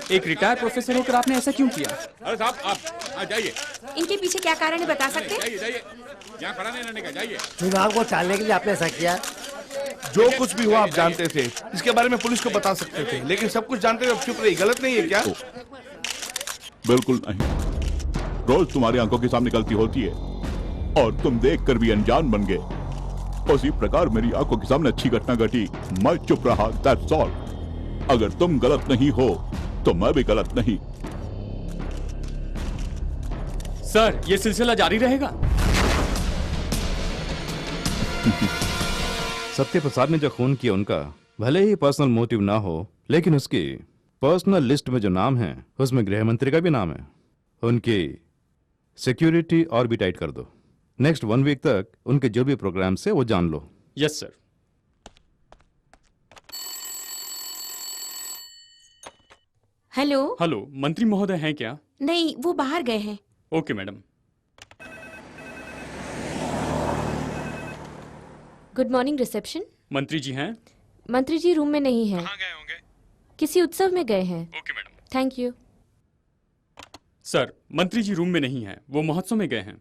एक रिटायर्ड प्रोफेसर होकर आपने ऐसा क्यों किया? अरे साहब, आप जाइए। इनके पीछे क्या कारण है, बता सकते हैं? जाइए, यहाँ खड़ा नहीं रहने का, जाइए। चुनाव को टालने के लिए आपने ऐसा किया? जो कुछ भी हुआ आप जानते थे, इसके बारे में पुलिस को बता सकते थे, लेकिन सब कुछ जानते हुए अब चुप रही, गलत नहीं है क्या? बिल्कुल नहीं। रोज तुम्हारी आंखों के सामने गलती होती है और तुम देखकर भी अनजान बन गए। उसी प्रकार मेरी आंखों के सामने अच्छी घटना घटी, मैं चुप रहा, दैट्स ऑल। अगर तुम गलत नहीं हो तो मैं भी गलत नहीं। सर, ये सिलसिला जारी रहेगा? सत्य प्रसाद ने जो खून किया उनका भले ही पर्सनल मोटिव ना हो, लेकिन उसकी पर्सनल लिस्ट में जो नाम है उसमें गृह मंत्री का भी नाम है। उनकी सिक्योरिटी और भी टाइट कर दो। नेक्स्ट 1 वीक तक उनके जो भी प्रोग्राम से वो जान लो। Yes sir. हेलो। हेलो, मंत्री महोदय हैं क्या? नहीं, वो बाहर गए हैं। Okay madam. Good morning reception. मंत्री जी हैं? मंत्री जी रूम में नहीं हैं। कहाँ गए होंगे? किसी उत्सव में गए हैं। Okay madam. Thank you. Sir, मंत्री जी रूम में नहीं हैं, वो महोत्सव में गए हैं।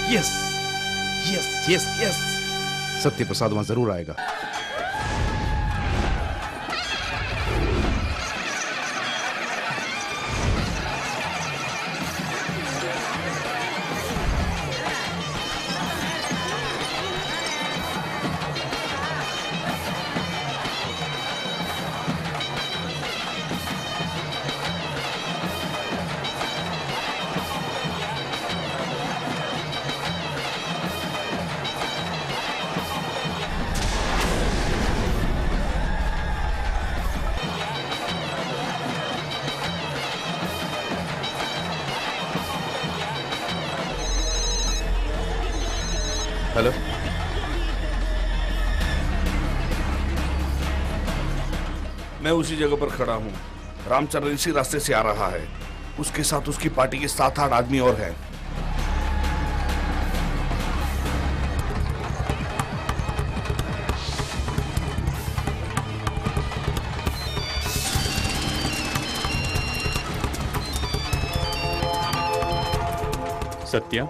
यस यस यस यस, सत्य प्रसाद वहां जरूर आएगा। हेलो, मैं उसी जगह पर खड़ा हूँ। रामचंद्र इसी रास्ते से आ रहा है। उसके साथ उसकी पार्टी के 7-8 आदमी और हैं। सत्या।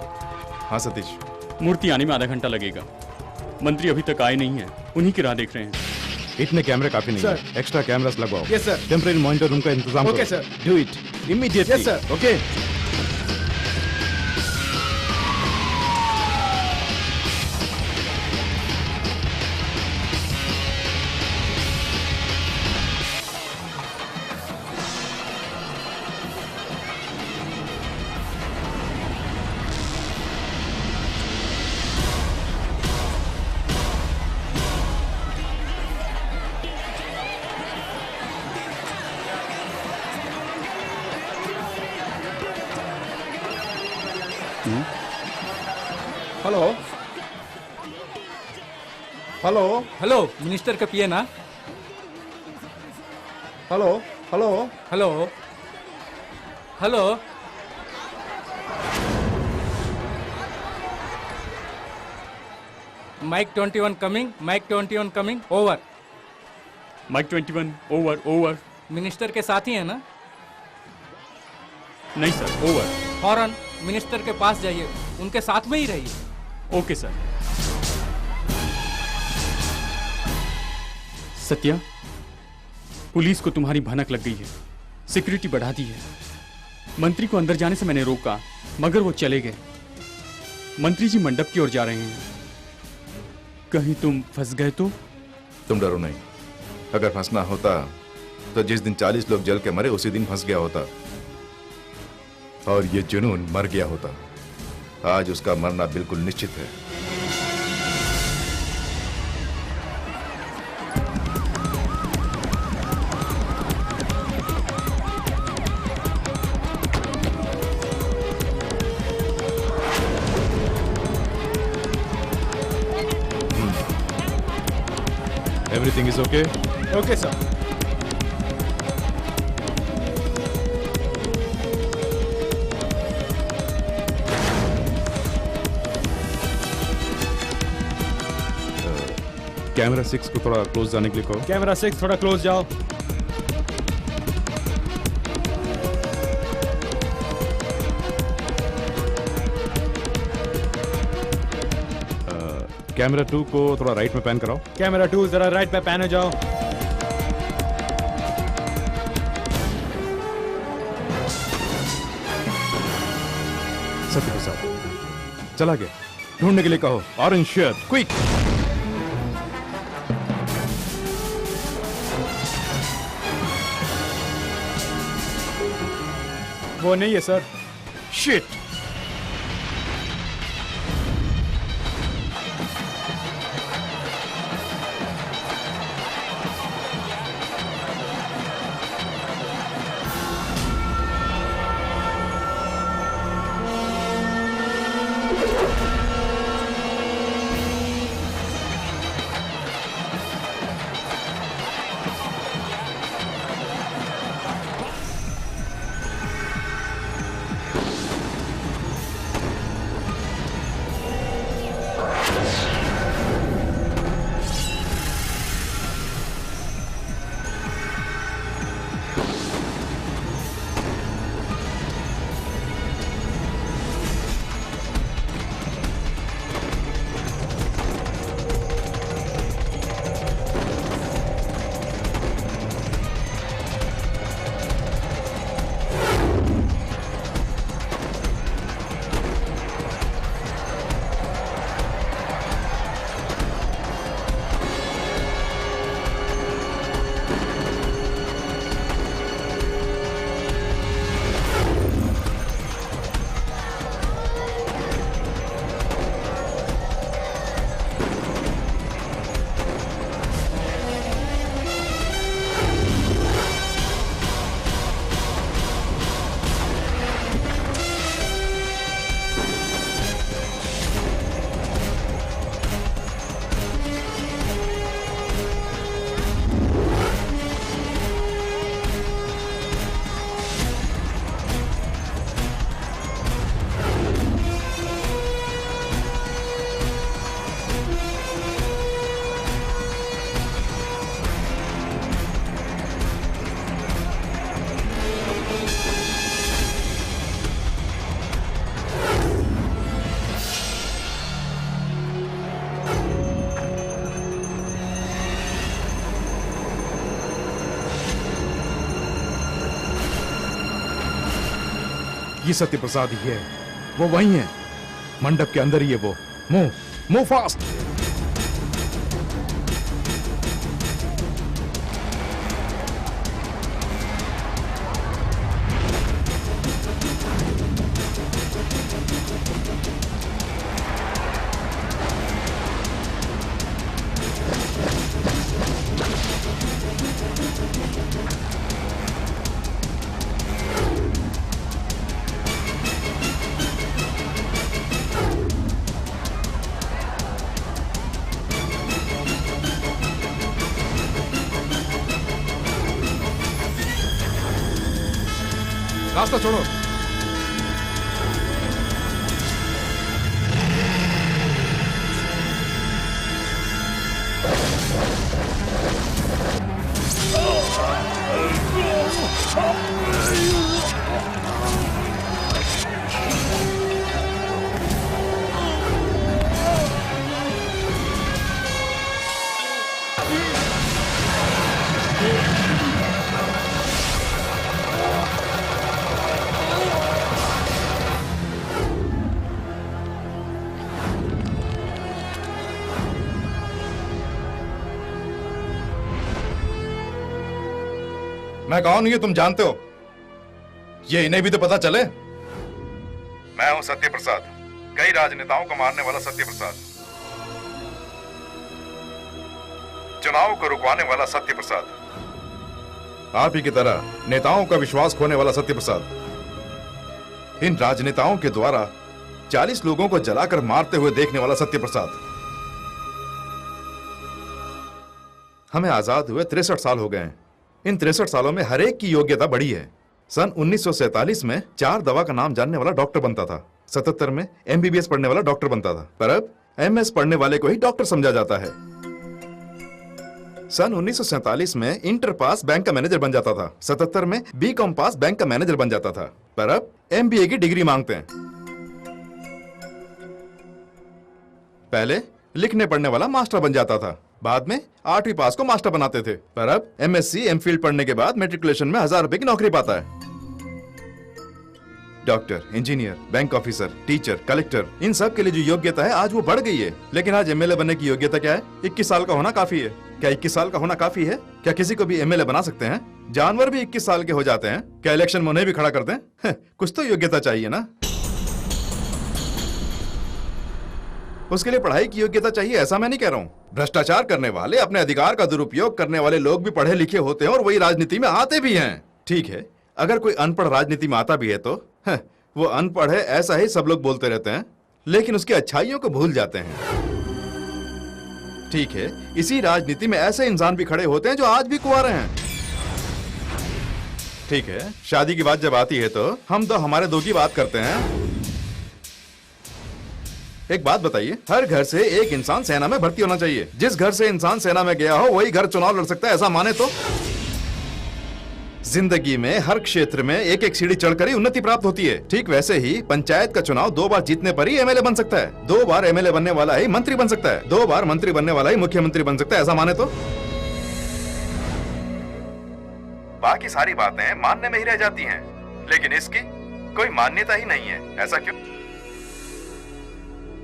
हाँ सतीश। मूर्ति आने में आधा घंटा लगेगा। मंत्री अभी तक आए नहीं हैं, उन्हीं की राह देख रहे हैं। इतने कैमरे काफी नहीं सर। है, एक्स्ट्रा कैमरास लगवाओ। Yes sir. Temporary monitor room का इंतजाम ओके करो। Sir. Do it immediately. Yes sir. Okay. Hello hello hello, minister का पिए ना? Hello hello hello hello. Mike 21 coming, mike 21 coming, over. Mike 21 over over. Minister के साथ ही है ना? नहीं सर, ओवर। फौरन मिनिस्टर के पास जाइए, उनके साथ में ही रहिए। Okay sir. सत्या, पुलिस को तुम्हारी भनक लग गई है, सिक्योरिटी बढ़ा दी है। मंत्री को अंदर जाने से मैंने रोका, मगर वो चले गए। मंत्री जी मंडप की ओर जा रहे हैं। कहीं तुम फंस गए तो? तुम डरो नहीं, अगर फंसना होता तो जिस दिन 40 लोग जल के मरे उसी दिन फंस गया होता, और ये जुनून मर गया होता। आज उसका मरना बिल्कुल निश्चित है। Everything is okay? Okay, sir. Camera 6 को थोड़ा क्लोज जाने के लिए कहो। कैमरा 6 थोड़ा क्लोज जाओ। कैमरा 2 को थोड़ा राइट में पैन कराओ। कैमरा 2 जरा राइट पे पैन हो जाओ। सत्य प्रसाद चला गया, ढूंढने के लिए कहो। Orange shirt, quick. वो नहीं है सर। शिट। ये सत्य प्रसाद ही है, वो वही है, मंडप के अंदर ही है वो। Move fast. रास्ता छोड़ो। मैं कौन हूं ये तुम जानते हो? ये इन्हें भी तो पता चले। मैं हूं सत्य प्रसाद, कई राजनेताओं को मारने वाला सत्य प्रसाद, चुनाव को रुकवाने वाला सत्य प्रसाद, आप ही की तरह नेताओं का विश्वास खोने वाला सत्य प्रसाद, इन राजनेताओं के द्वारा 40 लोगों को जलाकर मारते हुए देखने वाला सत्य प्रसाद। हमें आजाद हुए 63 साल हो गए हैं। इन 63 सालों में हर एक की योग्यता बढ़ी है। सन 1947 में 4 दवा का नाम जानने वाला डॉक्टर बनता था, 77 में MBBS पढ़ने वाला डॉक्टर बनता था, पर अब MS पढ़ने वाले को ही डॉक्टर समझा जाता है। सन 1947 में इंटर पास बैंक का मैनेजर बन जाता था, 77 में BCom पास बैंक का मैनेजर बन जाता था, पर अब MBA की डिग्री मांगते हैं। पहले लिखने पढ़ने वाला मास्टर बन जाता था, बाद में 8वीं पास को मास्टर बनाते थे, पर अब MSc MPhil पढ़ने के बाद मैट्रिकुलेशन में 1000 रुपए की नौकरी पाता है। Doctor, engineer, bank officer, teacher, collector, इन सब के लिए जो योग्यता है आज वो बढ़ गई है। लेकिन आज MLA बनने की योग्यता क्या है? 21 साल का होना काफी है। क्या 21 साल का होना काफी है? क्या किसी को भी MLA बना सकते हैं? जानवर भी 21 साल के हो जाते हैं। क्या इलेक्शन में उन्हें भी खड़ा कर दें? कुछ तो योग्यता चाहिए ना। उसके लिए पढ़ाई की योग्यता चाहिए, ऐसा मैं नहीं कह रहा हूँ। भ्रष्टाचार करने वाले, अपने अधिकार का दुरुपयोग करने वाले लोग भी पढ़े लिखे होते हैं और वही राजनीति में आते भी हैं। ठीक है, अगर कोई अनपढ़ राजनीति में आता भी है तो वो अनपढ़ है ऐसा ही सब लोग बोलते रहते हैं, लेकिन उसकी अच्छाइयों को भूल जाते हैं। ठीक है, इसी राजनीति में ऐसे इंसान भी खड़े होते हैं जो आज भी कुंवारे हैं। ठीक है, शादी की बात जब आती है तो हम तो हमारे दो की बात करते हैं। एक बात बताइए, हर घर से एक इंसान सेना में भर्ती होना चाहिए। जिस घर से इंसान सेना में गया हो वही घर चुनाव लड़ सकता है, ऐसा माने तो। जिंदगी में हर क्षेत्र में एक एक सीढ़ी चढ़कर ही उन्नति प्राप्त होती है। ठीक वैसे ही पंचायत का चुनाव 2 बार जीतने पर ही MLA बन सकता है, 2 बार MLA बनने वाला ही मंत्री बन सकता है, 2 बार मंत्री बनने वाला ही मुख्यमंत्री बन सकता है, ऐसा माने तो। बाकी सारी बातें मानने में ही रह जाती हैं, लेकिन इसकी कोई मान्यता ही नहीं है। ऐसा क्यों?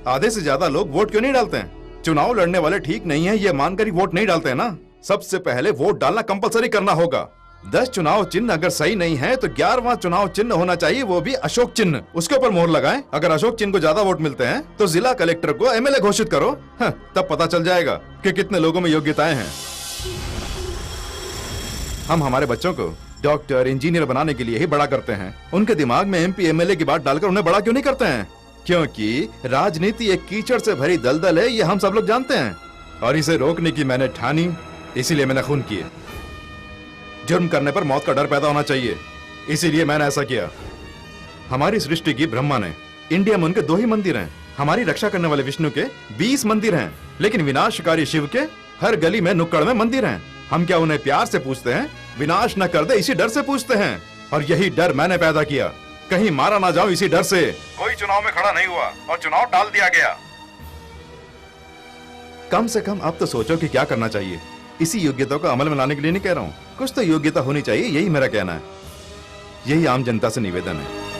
आधे से ज्यादा लोग वोट क्यों नहीं डालते हैं? चुनाव लड़ने वाले ठीक नहीं है ये मानकर ही वोट नहीं डालते हैं ना। सबसे पहले वोट डालना कंपलसरी करना होगा। 10 चुनाव चिन्ह अगर सही नहीं है तो 11वां चुनाव चिन्ह होना चाहिए, वो भी अशोक चिन्ह। उसके ऊपर मोहर लगाएं। अगर अशोक चिन्ह को ज्यादा वोट मिलते हैं तो जिला कलेक्टर को MLA घोषित करो। तब पता चल जाएगा कि कितने लोगों में योग्यताएं हैं। हम हमारे बच्चों को डॉक्टर, इंजीनियर बनाने के लिए ही बड़ा करते हैं। उनके दिमाग में MP MLA की बात डालकर उन्हें बड़ा क्यों नहीं करते हैं? क्योंकि राजनीति एक कीचड़ से भरी दलदल है, ये हम सब लोग जानते हैं। और इसे रोकने की मैंने ठानी, इसीलिए मैंने खून किए। जुर्म करने पर मौत का डर पैदा होना चाहिए, इसीलिए मैंने ऐसा किया। हमारी सृष्टि की ब्रह्मा ने, इंडिया में उनके 2 ही मंदिर हैं। हमारी रक्षा करने वाले विष्णु के 20 मंदिर हैं, लेकिन विनाशकारी शिव के हर गली में नुक्कड़ में मंदिर हैं। हम क्या उन्हें प्यार से पूछते हैं? विनाश न कर दे इसी डर से पूछते हैं। और यही डर मैंने पैदा किया, कहीं मारा ना जाऊं इसी डर से। कोई चुनाव में खड़ा नहीं हुआ और चुनाव टाल दिया गया। कम से कम अब तो सोचो कि क्या करना चाहिए। इसी योग्यता को अमल में लाने के लिए नहीं कह रहा हूं, कुछ तो योग्यता होनी चाहिए, यही मेरा कहना है। यही आम जनता से निवेदन है।